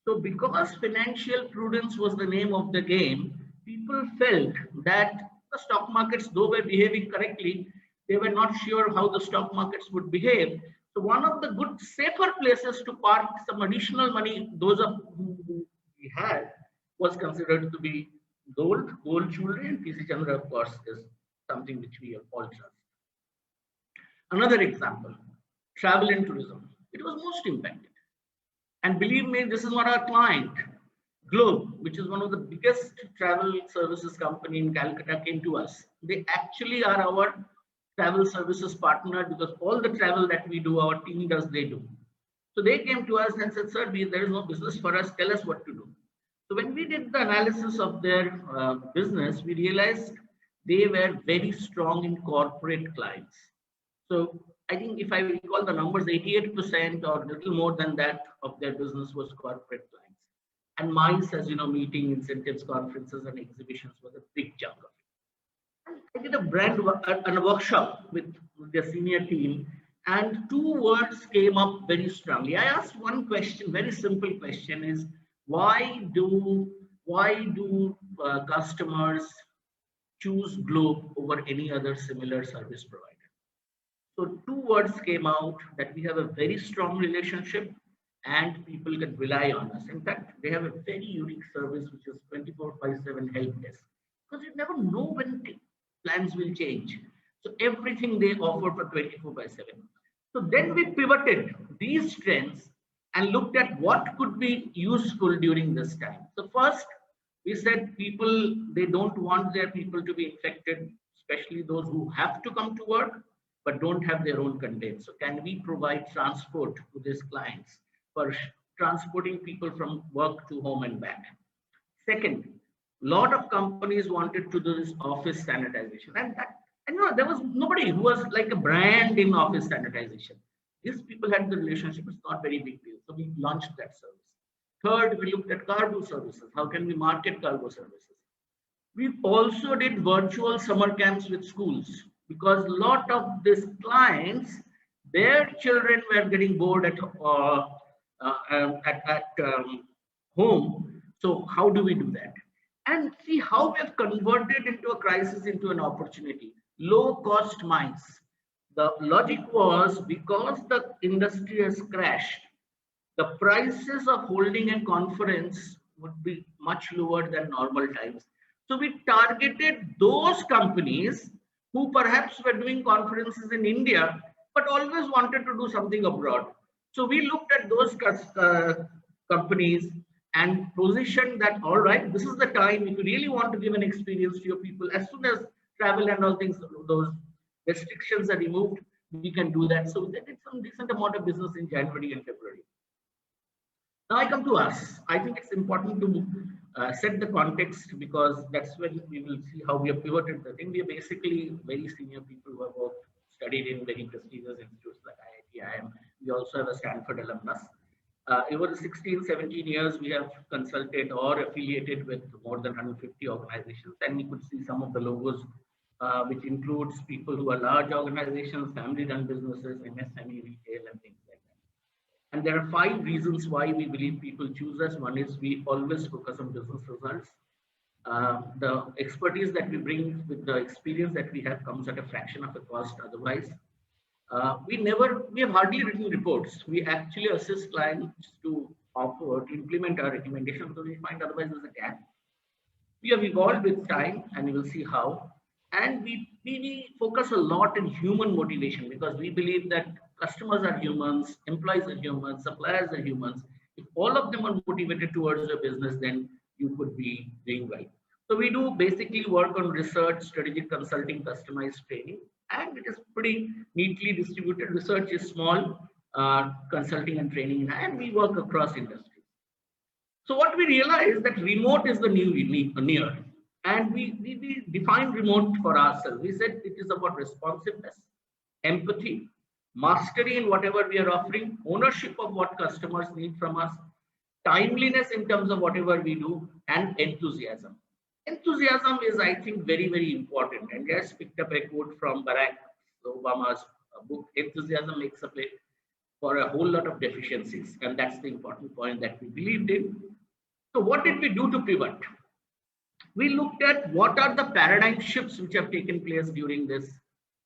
So because financial prudence was the name of the game, people felt that the stock markets, though were behaving correctly, they were not sure how the stock markets would behave. So one of the good, safer places to park some additional money, those of who we had, was considered to be gold jewelry, and PC Chandra, of course, is something which we all trust. Another example, travel and tourism. It was most impacted. And believe me, this is not our client. Globe, which is one of the biggest travel services company in Calcutta, came to us. They actually are our travel services partner, because all the travel that we do, our team does, they do. So they came to us and said, sir, there is no business for us. Tell us what to do. So when we did the analysis of their business, we realized they were very strong in corporate clients. So I think if I recall the numbers, 88% or a little more than that of their business was corporate clients. And MICE, as you know, meeting, incentives, conferences, and exhibitions was a big chunk of it. I did a workshop with the senior team, and two words came up very strongly. I asked one question, very simple question, is why do customers choose Globe over any other similar service provider? So two words came out, that we have a very strong relationship and people can rely on us. In fact, they have a very unique service, which is 24/7 help desk, because you never know when plans will change. So everything they offer for 24/7. So then we pivoted these strengths and looked at what could be useful during this time. So first, we said people, they don't want their people to be infected, especially those who have to come to work but don't have their own containers. So can we provide transport to these clients for transporting people from work to home and back? Second, a lot of companies wanted to do this office sanitization, and you know, there was nobody who was like a brand in office sanitization. These people had the relationship, it's not very big deal. So we launched that service. Third, we looked at cargo services. How can we market cargo services? We also did virtual summer camps with schools, because a lot of these clients, their children were getting bored at home. So how do we do that? And see how we have converted into a crisis into an opportunity. Low cost mines. The logic was, because the industry has crashed, the prices of holding a conference would be much lower than normal times. So we targeted those companies who perhaps were doing conferences in India, but always wanted to do something abroad. So we looked at those companies and positioned that, all right, this is the time, if you really want to give an experience to your people, as soon as travel and all things, those restrictions are removed, we can do that. So they did some decent amount of business in January and February. Now I come to us. I think it's important to set the context, because that's when we will see how we have pivoted the thing. We are basically very senior people who have worked, studied in very prestigious institutes like IIT, IIM. We also have a Stanford alumnus. Over the 16, 17 years, we have consulted or affiliated with more than 150 organizations, and we could see some of the logos, which includes people who are large organizations, family-run businesses, MSME, retail, and things like that. And there are 5 reasons why we believe people choose us. One is we always focus on business results. The expertise that we bring with the experience that we have comes at a fraction of the cost otherwise. We have hardly written reports. We actually assist clients to implement our recommendations, because we find otherwise there's a gap. We have evolved with time, and you will see how. And we focus a lot in human motivation, because we believe that customers are humans, employees are humans, suppliers are humans. If all of them are motivated towards your business, then you could be doing right. So we do basically work on research, strategic consulting, customized training, and it is pretty neatly distributed. Research is small, consulting and training, and we work across industries. So what we realize is that remote is the new near. And we defined remote for ourselves. We said it is about responsiveness, empathy, mastery in whatever we are offering, ownership of what customers need from us, timeliness in terms of whatever we do, and enthusiasm. Enthusiasm is, I think, very, very important. And just picked up a quote from Barack Obama's book, Enthusiasm Makes a Play, for a whole lot of deficiencies. And that's the important point that we believed in. So what did we do to pivot? We looked at what are the paradigm shifts which have taken place during this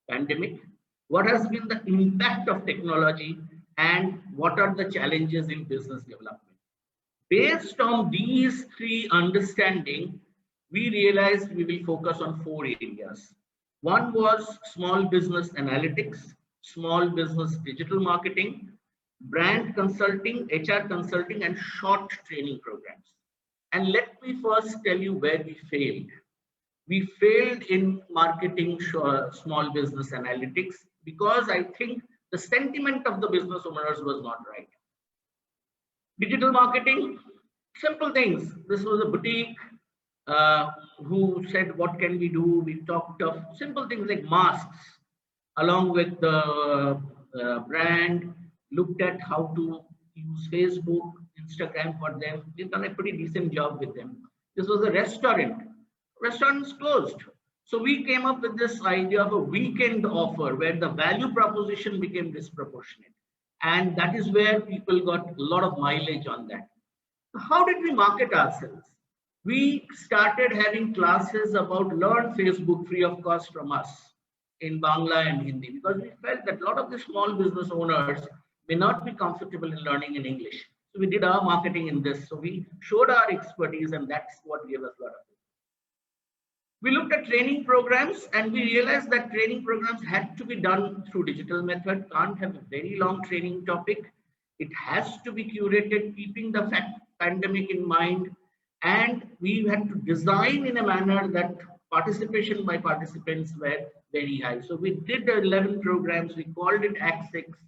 pandemic, what has been the impact of technology, and what are the challenges in business development. Based on these three understanding, we realized we will focus on 4 areas. One was small business analytics, small business digital marketing, brand consulting, HR consulting, and short training programs. And let me first tell you where we failed. We failed in marketing small business analytics because I think the sentiment of the business owners was not right. Digital marketing, simple things. This was a boutique who said, what can we do? We talked of simple things like masks, along with the brand, looked at how to use Facebook, Instagram for them. We've done a pretty decent job with them. This was a restaurant. Restaurants closed. So we came up with this idea of a weekend offer where the value proposition became disproportionate. And that is where people got a lot of mileage on that. How did we market ourselves? We started having classes about learn Facebook free of cost from us in Bangla and Hindi, because we felt that a lot of the small business owners may not be comfortable in learning in English. So we did our marketing in this. So we showed our expertise, and that's what gave us a lot of it. We looked at training programs, and we realized that training programs had to be done through digital method. Can't have a very long training topic. It has to be curated, keeping the pandemic in mind. And we had to design in a manner that participation by participants were very high. So we did 11 programs. We called it Act 6.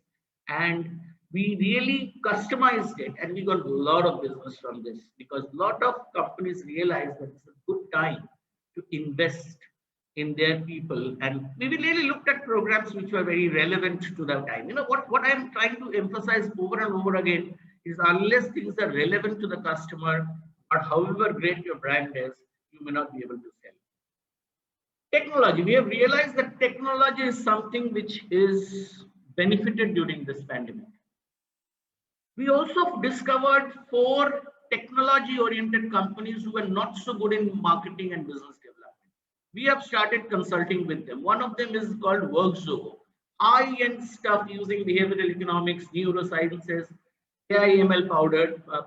And we really customized it, and we got a lot of business from this because a lot of companies realized that it's a good time to invest in their people. And we really looked at programs which were very relevant to that time. You know, what I'm trying to emphasize over and over again is unless things are relevant to the customer, or however great your brand is, you may not be able to sell. Technology. We have realized that technology is something which is benefited during this pandemic. We also discovered 4 technology-oriented companies who were not so good in marketing and business development. We have started consulting with them. One of them is called WorkZoho. High-end stuff using behavioral economics, neurosciences, AI/ML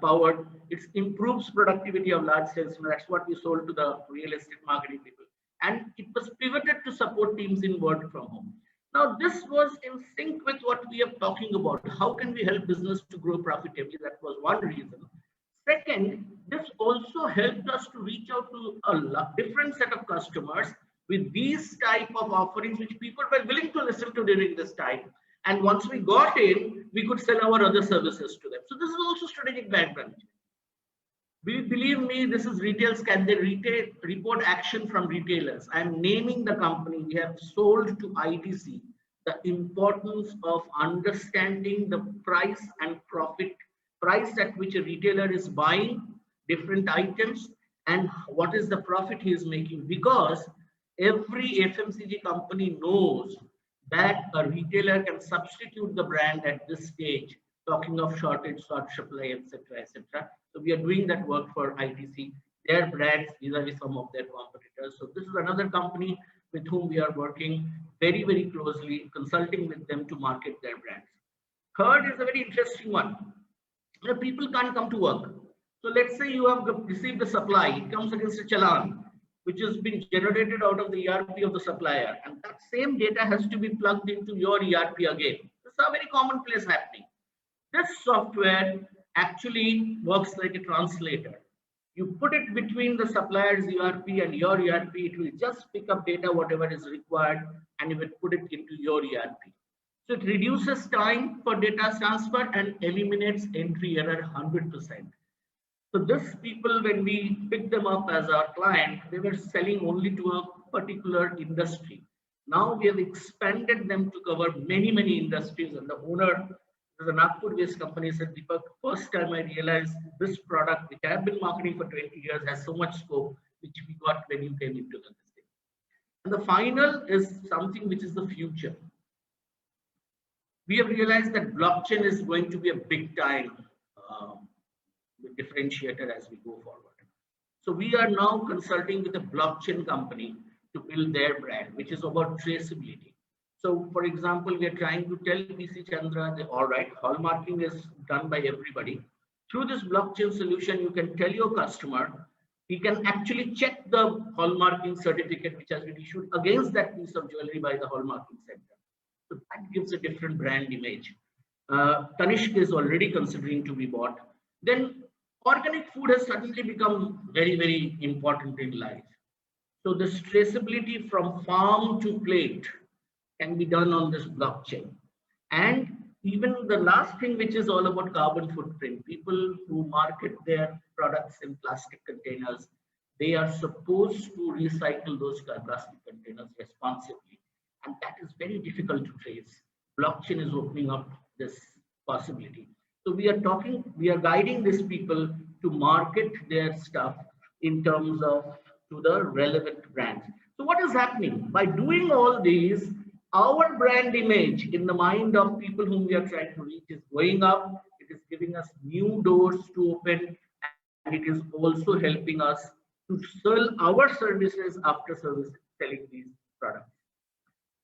powered. It improves productivity of large sales. That's what we sold to the real estate marketing people. And it was pivoted to support teams in work from home. Now, this was in sync with what we are talking about. How can we help business to grow profitably? That was one reason. Second, this also helped us to reach out to a different set of customers with these type of offerings, which people were willing to listen to during this time. And once we got in, we could sell our other services to them. So this is also strategic brand management. Believe me, this is retail scan. They report action from retailers. I'm naming the company. We have sold to ITC the importance of understanding the price and profit, price at which a retailer is buying different items and what is the profit he is making, because every FMCG company knows that a retailer can substitute the brand at this stage, talking of shortage, short supply, etc., etc. So we are doing that work for ITC, their brands vis-a-vis some of their competitors. So this is another company with whom we are working very, very closely, consulting with them to market their brands. Third is a very interesting one. You know, people can't come to work. So let's say you have received a supply, it comes against a challan, which has been generated out of the ERP of the supplier. And that same data has to be plugged into your ERP again. This is a very commonplace happening. This software actually works like a translator. You put it between the supplier's ERP and your ERP, it will just pick up data, whatever is required, and you will put it into your ERP. So it reduces time for data transfer and eliminates entry error 100%. So this people, when we picked them up as our client, they were selling only to a particular industry. Now we have expanded them to cover many, many industries. And the owner, there's a Nagpur-based company, said, Deepak, first time I realized this product, which I have been marketing for 20 years, has so much scope, which we got when you came into the thing. And the final is something which is the future. We have realized that blockchain is going to be a big time differentiator as we go forward. So we are now consulting with a blockchain company to build their brand, which is about traceability. So for example, we are trying to tell PC Chandra that, all right, hallmarking is done by everybody. Through this blockchain solution, you can tell your customer, he can actually check the hallmarking certificate which has been issued against that piece of jewelry by the hallmarking center. So that gives a different brand image. Tanishq is already considering to be bought. Then organic food has suddenly become very, very important in life. So this traceability from farm to plate can be done on this blockchain. And even the last thing, which is all about carbon footprint, people who market their products in plastic containers, they are supposed to recycle those plastic containers responsibly. And that is very difficult to trace. Blockchain is opening up this possibility. So we are guiding these people to market their stuff in terms of to the relevant brands. So what is happening? By doing all these, our brand image in the mind of people whom we are trying to reach is going up. It is giving us new doors to open, and it is also helping us to sell our services after selling these products.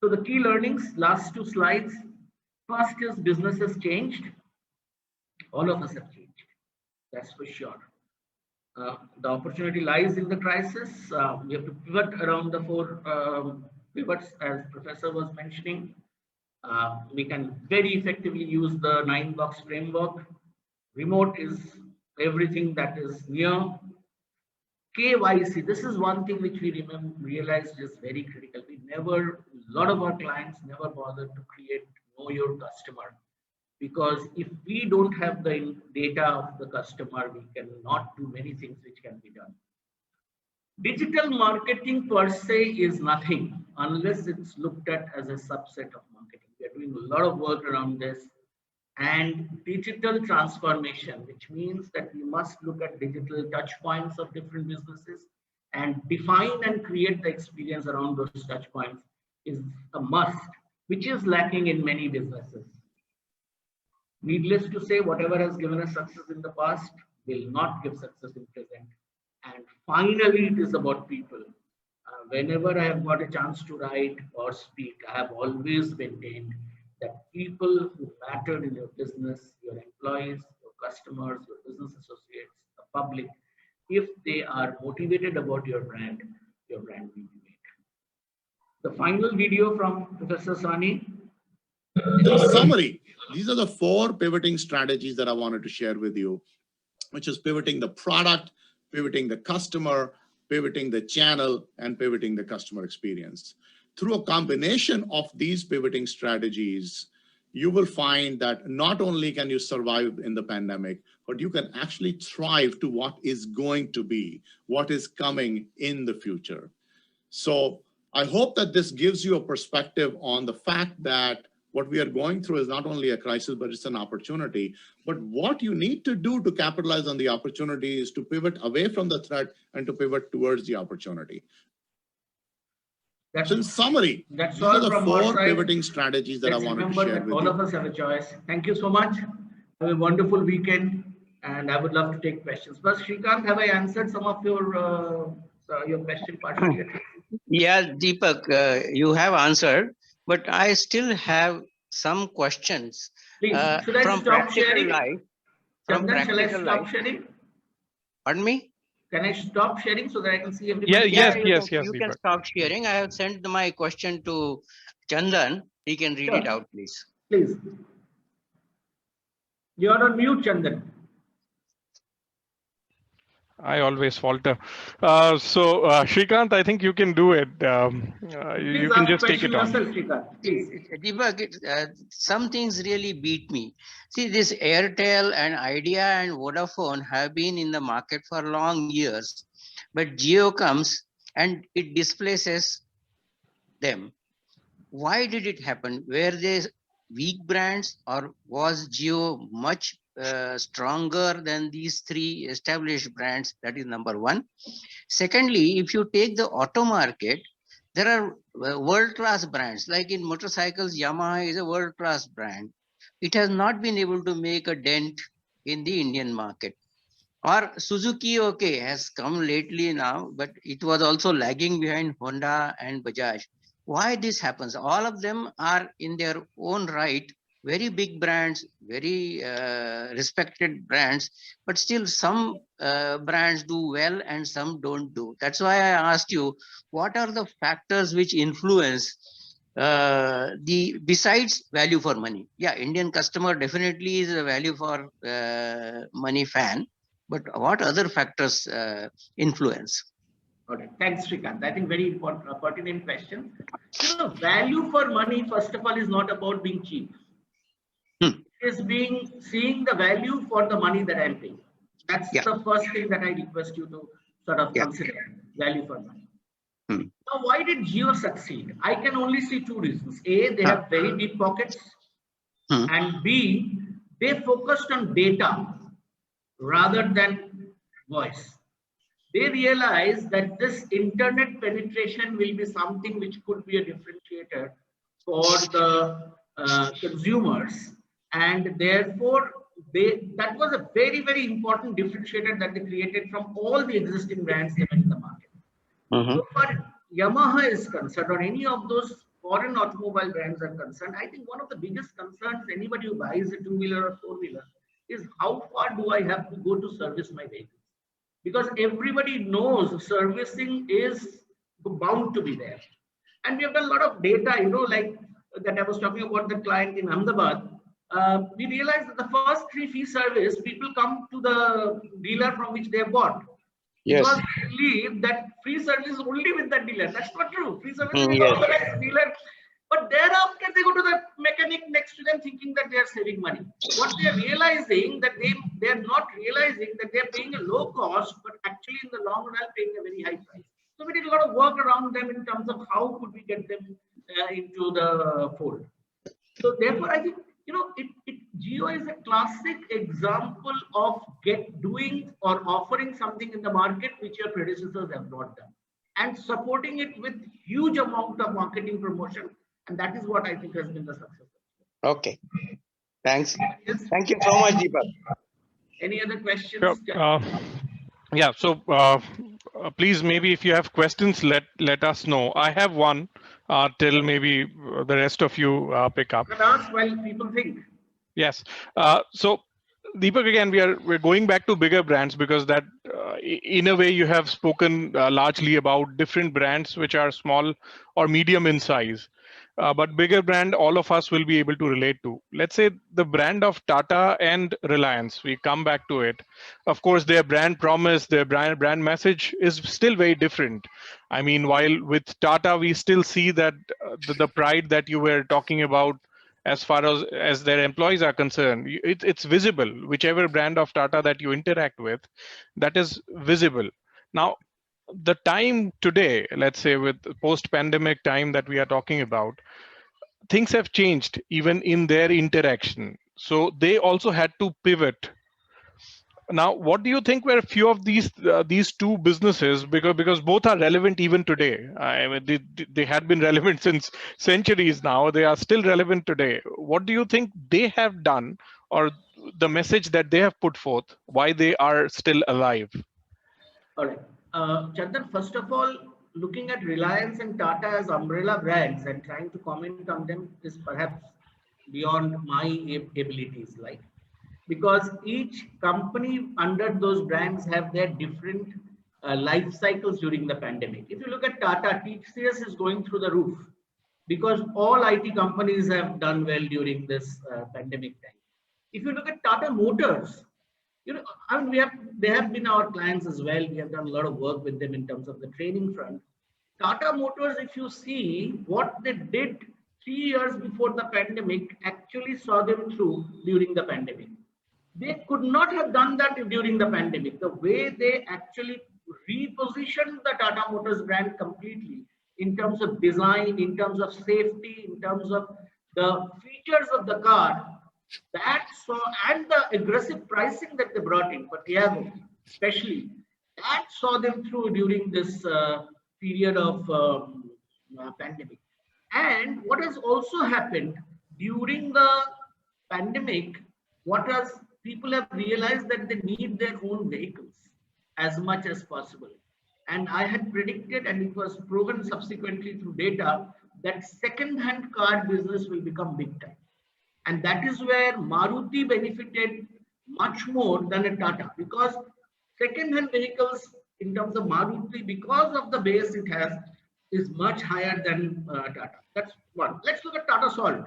So the key learnings, last two slides. First is business has changed. All of us have changed. That's for sure. The opportunity lies in the crisis. We have to pivot around the four pivots, as Professor was mentioning. We can very effectively use the 9-box framework. Remote is everything that is near. KYC, this is one thing which we realized is very critical. A lot of our clients never bothered to create Know Your Customer, because if we don't have the data of the customer, we cannot do many things which can be done. Digital marketing per se is nothing unless it's looked at as a subset of marketing. We are doing a lot of work around this. And digital transformation, which means that we must look at digital touch points of different businesses and define and create the experience around those touch points is a must, which is lacking in many businesses. Needless to say, whatever has given us success in the past will not give success in present. And finally, it is about people. Whenever I have got a chance to write or speak, I have always maintained that people who matter in your business, your employees, your customers, your business associates, the public, if they are motivated about your brand will be made. The final video from Professor Sani. In summary, these are the 4 pivoting strategies that I wanted to share with you, which is pivoting the product, pivoting the customer, pivoting the channel, and pivoting the customer experience. Through a combination of these pivoting strategies, you will find that not only can you survive in the pandemic, but you can actually thrive to what is going to be, what is coming in the future. So I hope that this gives you a perspective on the fact that what we are going through is not only a crisis, but it's an opportunity. But what you need to do to capitalize on the opportunity is to pivot away from the threat and to pivot towards the opportunity. That's in summary, these are the 4 side. Pivoting strategies that I wanted to share with all you. All of us have a choice. Thank you so much. Have a wonderful weekend, and I would love to take questions. But Srikanth, have I answered some of your question partially? Yeah, Deepak, you have answered, but I still have some questions. Please, should I from stop sharing? Life, from Chandan, shall I practical stop life. sharing? Pardon me? Can I stop sharing so that I can see everybody? Yes. You can stop sharing. I have sent my question to Chandan. He can read it out, please. Please. You are on mute, Chandan. I always falter. Shrikant, I think you can do it. Please You can ask just take question it on. yourself, Shrikant, please. Deepak, some things really beat me. See, this Airtel and Idea and Vodafone have been in the market for long years, but Jio comes and it displaces them. Why did it happen? Were they weak brands, or was Jio much stronger than these three established brands? That is number one. Secondly, if you take the auto market, there are world-class brands. Like in motorcycles, Yamaha is a world-class brand. It has not been able to make a dent in the Indian market. Or Suzuki, okay, has come lately now, but it was also lagging behind Honda and Bajaj. Why this happens? All of them are in their own right very big brands, very respected brands, but still some brands do well and some don't do. That's why I asked you, what are the factors which influence besides value for money? Yeah, Indian customer definitely is a value for money fan, but what other factors influence? All right. Thanks, Shrikant. I think very important, pertinent question. You know, value for money, first of all, is not about being cheap. It is seeing the value for the money that I'm paying. That's the first thing that I request you to sort of consider, value for money. Now, why did Jio succeed? I can only see two reasons. A, they have very deep pockets. And B, they focused on data rather than voice. They realized that this internet penetration will be something which could be a differentiator for the consumers, and therefore that was a very, very important differentiator that they created from all the existing brands they were in the market. So far Yamaha is concerned, or any of those foreign automobile brands are concerned, I think one of the biggest concerns anybody who buys a two-wheeler or four-wheeler is how far do I have to go to service my vehicle? Because everybody knows servicing is bound to be there. And we have done a lot of data, you know, like that I was talking about the client in Ahmedabad. We realized that the first free fee service, people come to the dealer from which they have bought. Yes. Because they believe that free service is only with that dealer. That's not true. Free service is with the dealer. But thereafter, they go to the mechanic next to them thinking that they are saving money. What they are realizing that they are not realizing that they are paying a low cost, but actually in the long run paying a very high price. So we did a lot of work around them in terms of how could we get them into the fold. So therefore, I think, you know, Jio is a classic example of doing or offering something in the market which your predecessors have not done, and supporting it with huge amount of marketing promotion. And that is what I think has been the success. Okay. Thanks. Thank you so much, Deepak. Any other questions? Sure. Yeah. So please, maybe if you have questions, let us know. I have one till maybe the rest of you pick up. But ask while people think. Yes. So Deepak, again, we're going back to bigger brands because that in a way you have spoken largely about different brands which are small or medium in size. But bigger brand, all of us will be able to relate to. Let's say the brand of Tata and Reliance, we come back to it. Of course, their brand promise, their brand message is still very different. I mean, while with Tata, we still see that the pride that you were talking about as far as their employees are concerned, it's visible. Whichever brand of Tata that you interact with, that is visible. Now, the time today, let's say with post-pandemic time that we are talking about, things have changed even in their interaction. So they also had to pivot. Now, what do you think were a few of these two businesses, because both are relevant even today? I mean, they had been relevant since centuries now. They are still relevant today. What do you think they have done, or the message that they have put forth, why they are still alive? All right. Chandan, first of all, looking at Reliance and Tata as umbrella brands and trying to comment on them is perhaps beyond my abilities, like, because each company under those brands have their different life cycles during the pandemic. If you look at Tata, TCS is going through the roof because all IT companies have done well during this pandemic time. If you look at Tata Motors, you know, I mean, they have been our clients as well. We have done a lot of work with them in terms of the training front. Tata Motors, if you see what they did 3 years before the pandemic, actually saw them through during the pandemic. They could not have done that during the pandemic. The way they actually repositioned the Tata Motors brand completely in terms of design, in terms of safety, in terms of the features of the car, and the aggressive pricing that they brought in for Tiago, especially, that saw them through during this period of pandemic. And what has also happened during the pandemic, people have realized that they need their own vehicles as much as possible. And I had predicted, and it was proven subsequently through data, that second-hand car business will become big time. And that is where Maruti benefited much more than a Tata, because second-hand vehicles in terms of Maruti, because of the base it has, is much higher than Tata. That's one. Let's look at Tata Salt.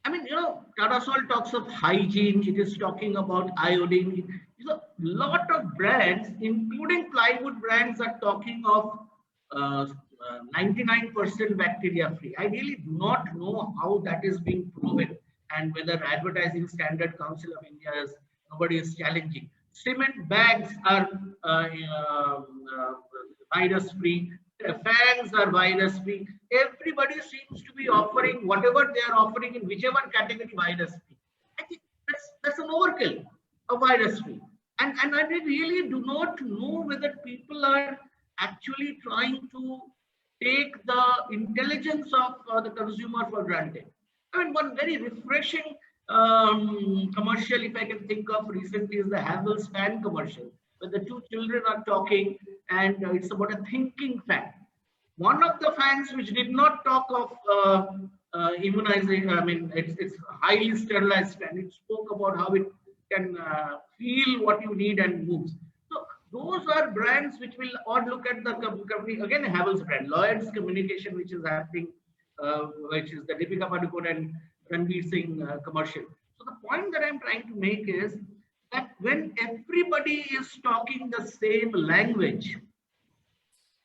I mean, you know, Tata Salt talks of hygiene. It is talking about iodine. A lot of brands, including plywood brands, are talking of 99% bacteria free. I really do not know how that is being proven, and whether Advertising Standard Council of India is, nobody is challenging. Cement bags are virus free. Fans are virus free. Everybody seems to be offering whatever they are offering in whichever category virus free. I think that's an overkill of virus free. And I really do not know whether people are actually trying to take the intelligence of the consumer for granted. I mean, one very refreshing commercial, if I can think of recently, is the Havells fan commercial, where the two children are talking, and it's about a thinking fan. One of the fans which did not talk of immunizing, I mean, it's highly sterilized fan. It spoke about how it can feel what you need and moves. So those are brands which will, or look at the company, again, a Havells brand, Lloyd's Communication, which is happening, which is the Deepika Padukone and Ranveer Singh commercial. So the point that I'm trying to make is that when everybody is talking the same language,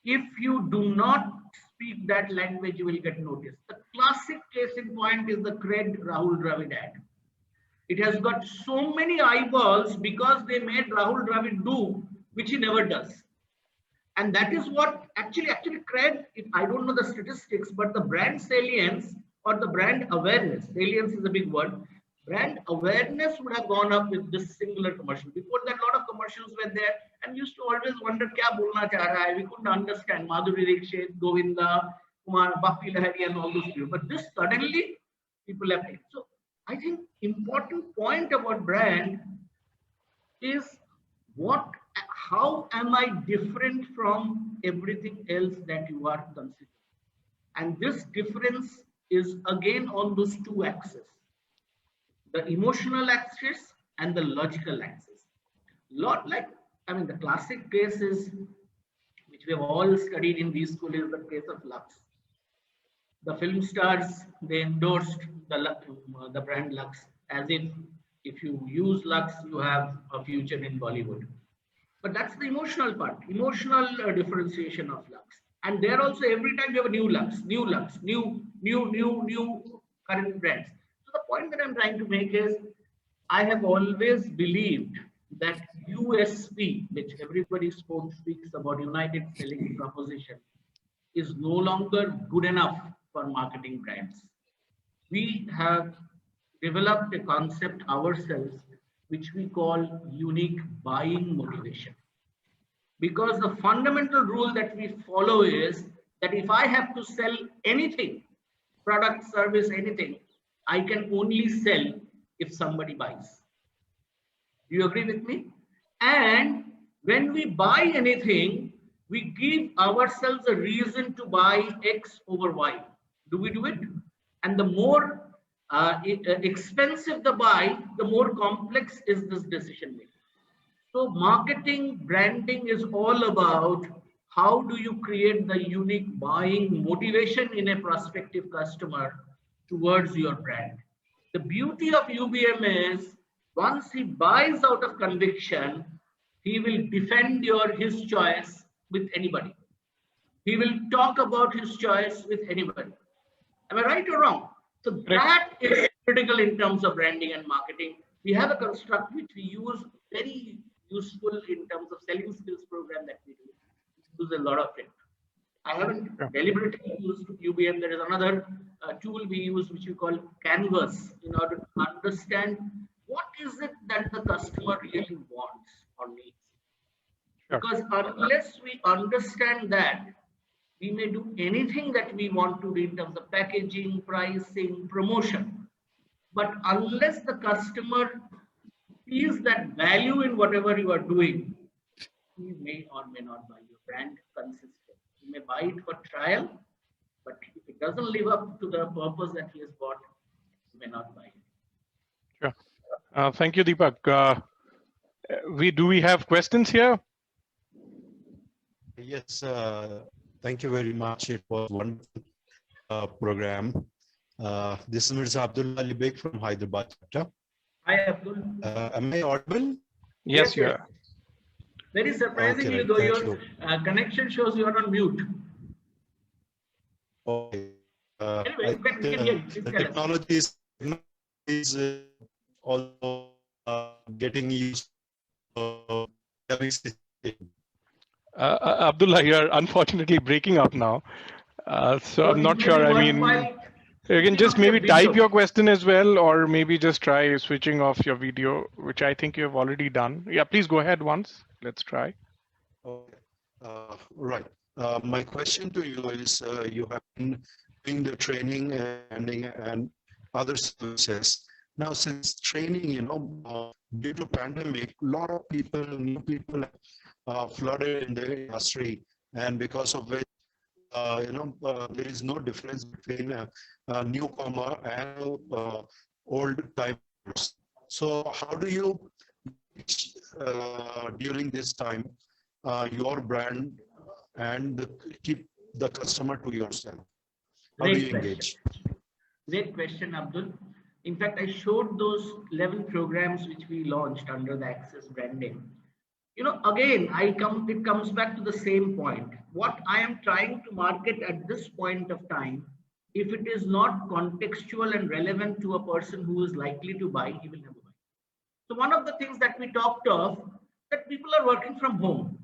if you do not speak that language, you will get noticed. The classic case in point is the Cred Rahul Dravid ad. It has got so many eyeballs because they made Rahul Dravid do, which he never does. And that is what actually Cred, if I don't know the statistics, but the brand salience or the brand awareness, salience is a big word, brand awareness would have gone up with this singular commercial. Before that, a lot of commercials were there, and we used to always wonder, kya bolna cha raha hai? We couldn't understand Madhuri Dixit, Govinda, Kumar, Bappi Lahari, and all those people. But this suddenly people have taken. So I think important point about brand is how am I different from everything else that you are considering? And this difference is again on those two axes, the emotional axis and the logical axis. The classic case is, which we have all studied in these schools, is the case of Lux. The film stars, they endorsed the brand Lux as if you use Lux, you have a future in Bollywood. But that's the emotional part, emotional differentiation of Lux. And there also, every time you have a new Lux, new current brands. So the point that I'm trying to make is, I have always believed that USP, which everybody speaks about, United Selling Proposition, is no longer good enough for marketing brands. We have developed a concept ourselves, which we call unique buying motivation. Because the fundamental rule that we follow is that if I have to sell anything, product, service, anything, I can only sell if somebody buys. Do you agree with me? And when we buy anything, we give ourselves a reason to buy X over Y. Do we do it? And the more expensive the buy, the more complex is this decision making. So marketing, branding is all about how do you create the unique buying motivation in a prospective customer towards your brand. The beauty of UBM is Once he buys out of conviction, he will defend his choice with anybody. He will talk about his choice with anybody. Am I right or wrong? So that is critical in terms of branding and marketing. We have a construct which we use, very useful in terms of selling skills program that we do. Use a lot of it. I haven't deliberately used UBM. There is another tool we use which we call Canvas in order to understand what is it that the customer really wants or needs. Sure. Because unless we understand that, we may do anything that we want to do in terms of packaging, pricing, promotion. But unless the customer sees that value in whatever you are doing, he may or may not buy your brand consistently. He may buy it for trial, but if it doesn't live up to the purpose that he has bought, he may not buy it. Sure. Thank you, Deepak. Do we have questions here? Yes, thank you very much. It was a wonderful program. This is Mirza Abdullah Ali Beg from Hyderabad chapter. Hi, Abdul. Am I audible? Yes, you are. Very surprisingly, Okay, though, thank your you. connection shows you are on mute. Okay. Anyway, we can hear you. Please The tell us. technology is also getting used to Abdullah, you're unfortunately breaking up now. So I'm not sure. I mean, you can just maybe type your question as well, or maybe just try switching off your video, which I think you have already done. Yeah, please go ahead once. Let's try. Okay. Right. My question to you is, you have been doing the training and other services. Now, since training, due to pandemic, a lot of people, new people, flooded in the industry, and because of which, there is no difference between a newcomer and old timers. So, how do you, during this time, your brand and keep the customer to yourself? How do you engage? Great question, Abdul. In fact, I showed those 11 programs which we launched under the Access branding. Again, it comes back to the same point. What I am trying to market at this point of time, if it is not contextual and relevant to a person who is likely to buy, he will never buy. So one of the things that we talked of, that people are working from home.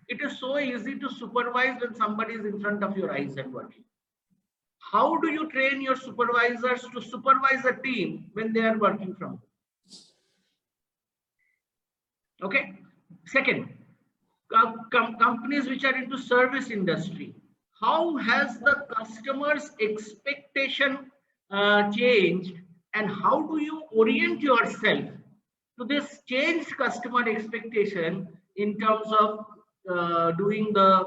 It is so easy to supervise when somebody is in front of your eyes and working. How do you train your supervisors to supervise a team when they are working from home? Okay. Second, companies which are into service industry, how has the customer's expectation changed, and how do you orient yourself to this changed customer expectation in terms of doing the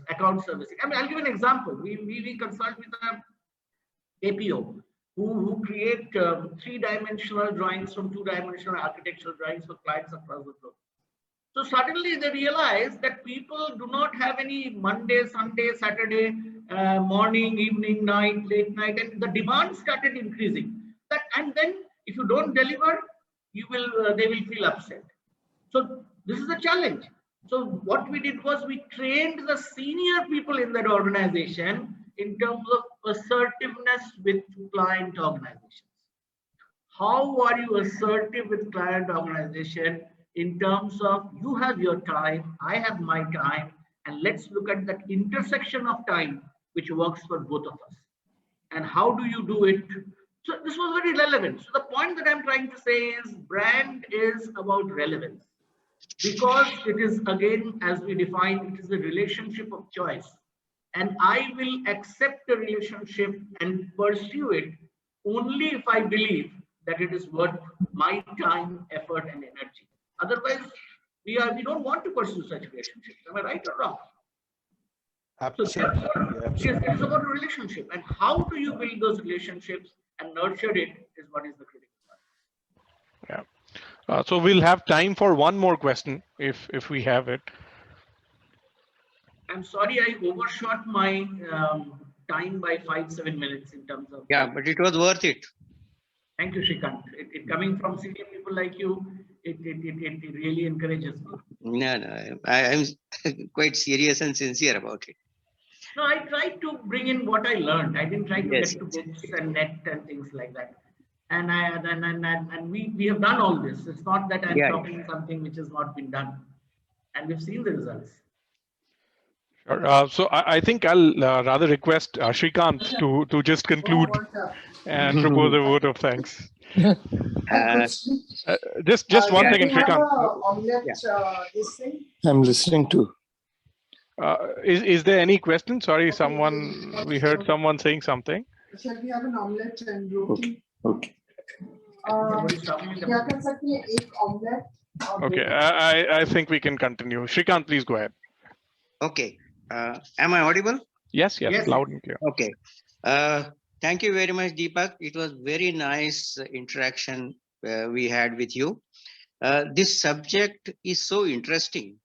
account servicing? I mean, I'll give an example. We consult with an APO who create three-dimensional drawings from two-dimensional architectural drawings for clients across the globe. So suddenly they realize that people do not have any Monday, Sunday, Saturday, morning, evening, night, late night, and the demand started increasing. And then if you don't deliver, they will feel upset. So this is a challenge. So what we did was we trained the senior people in that organization in terms of assertiveness with client organizations. How are you assertive with client organization in terms of you have your time, I have my time, and let's look at that intersection of time which works for both of us. And how do you do it? So this was very relevant. So the point that I'm trying to say is brand is about relevance. Because it is, again, as we define, it is a relationship of choice. And I will accept a relationship and pursue it only if I believe that it is worth my time, effort, and energy. Otherwise, we don't want to pursue such relationships. Am I right or wrong? Absolutely. So it is about a relationship. And how do you build those relationships and nurture it is what is the critical part. Yeah. So we'll have time for one more question if we have it. I'm sorry, I overshot my time by 5-7 minutes in terms of. Yeah, but it was worth it. Thank you, Shrikant. It coming from senior people like you, it really encourages me. No, I'm quite serious and sincere about it. No, I tried to bring in what I learned. I didn't try to Yes, get to yes, books and net and things like that. And we have done all this. It's not that I'm Yeah, talking something which has not been done, and we've seen the results. Sure. So I think I'll rather request Shrikant to just conclude and propose a vote of thanks. Uh, Just one yeah, second, Shrikant. I'm listening to. Is there any question? Sorry, we heard someone saying something. Shall we have an omelette and roti? Okay. Somebody's talking क्या कर सकते हैं एक omelette और Okay, I think we can continue. Shrikant, please go ahead. okay. Am I audible? Yes, Yes. loud and clear. Okay. Thank you very much, Deepak. It was very nice interaction we had with you. This subject is so interesting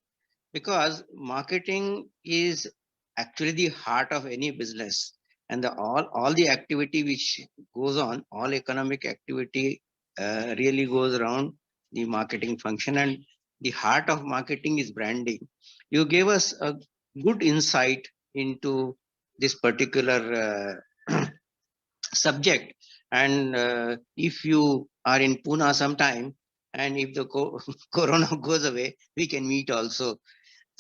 because marketing is actually the heart of any business, and all the activity which goes on, all economic activity really goes around the marketing function, and the heart of marketing is branding. You gave us a good insight into this particular subject, and if you are in Pune sometime, and if the corona goes away, we can meet also.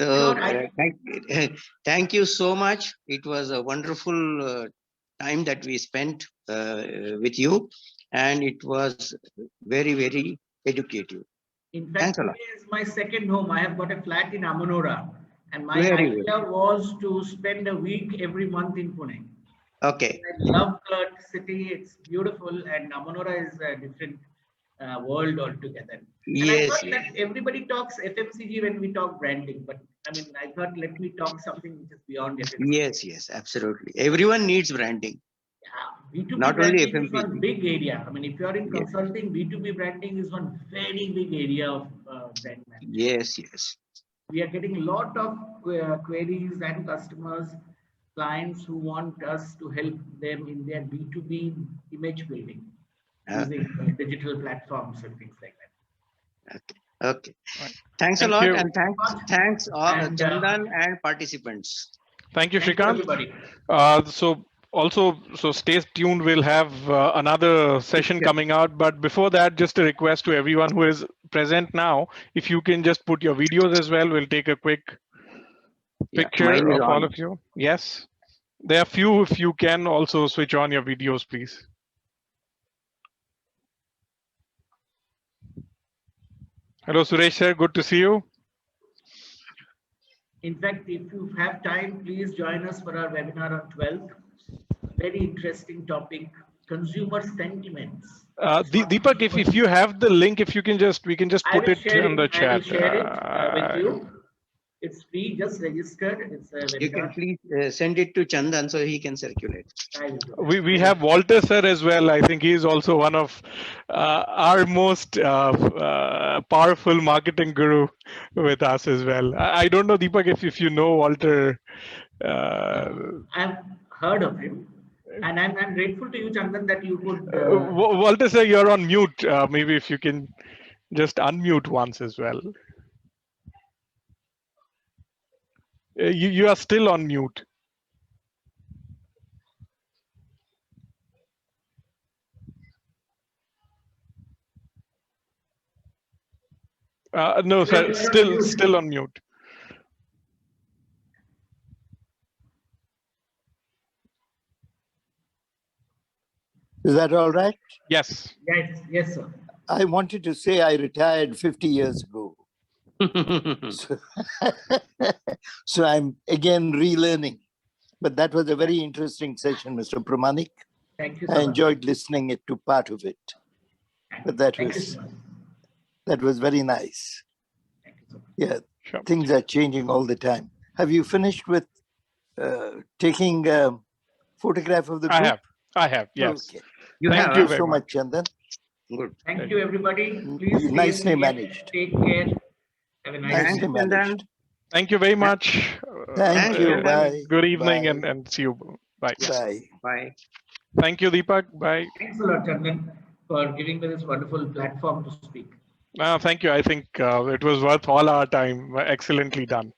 So thank you so much. It was a wonderful time that we spent with you, and it was very, very educative. In fact, Thanks a lot. today is my second home. I have got a flat in Amanora, and my Very idea was to spend a week every month in Pune. Okay. I love the city. It's beautiful, and Amanora is a different world altogether. And I Yes, thought yes. that everybody talks FMCG when we talk branding, but I mean, I thought let me talk something which is beyond FMCG. Yes, absolutely. Everyone needs branding. Yeah, B2B Not only branding is one FMCG. big area. I mean, if you are in Yes. consulting, B2B branding is one very big area of brand management. Yes. We are getting a lot of queries and customers, clients who want us to help them in their B2B image building using digital platforms and things like that. Okay. Right. Thanks Thank a lot, you. and thanks all And, Chandan and participants. Thank you, Thank you, Shrikant. everybody. So stay tuned. We'll have another session Sure. coming out. But before that, just a request to everyone who is present now, if you can just put your videos as well, we'll take a quick Yeah, picture mine is of all on. of you. Yes. There are few, if you can also switch on your videos, please. Hello, Suresh sir. Good to see you. In fact, if you have time, please join us for our webinar on 12th. Very interesting topic, consumer sentiments. Deepak, if you have the link, if you can we can just I put will it share in the it. I will chat. share it with you. It's free, just registered. It's a You can webinar. please send it to Chandan so he can circulate. I will do that. We have Walter sir as well. I think he is also one of our most powerful marketing guru with us as well. I don't know, Deepak, if you know Walter. I've heard of him, and I'm grateful to you, Chandan, that you could. Walter sir, you're on mute. Maybe if you can just unmute once as well. You are still on mute. No, sir, still on mute. Is that all right? Yes. Yes, sir. I wanted to say I retired 50 years ago. So I'm again relearning. But that was a very interesting session, Mr. Pramanik. Thank you so I much. enjoyed listening to part of it. But Thank you so much. that was very nice. Thank you so much. Yeah, Sure. things are changing all the time. Have you finished with taking a photograph of the group? I have, yes. Okay. Thank Thank you you very so much. much, Chandan. Good. Thank you, everybody. Please stay Nicely safe, managed. Take care. Have a nice day. Nicely Chandan. managed. Thank you very much. Thank you. Chandan. Bye. Good evening Bye. and see you. Bye. Bye. Bye. Thank you, Deepak. Bye. Thanks a lot, Chandan. for giving me this wonderful platform to speak. Thank you. I think it was worth all our time. Excellently done.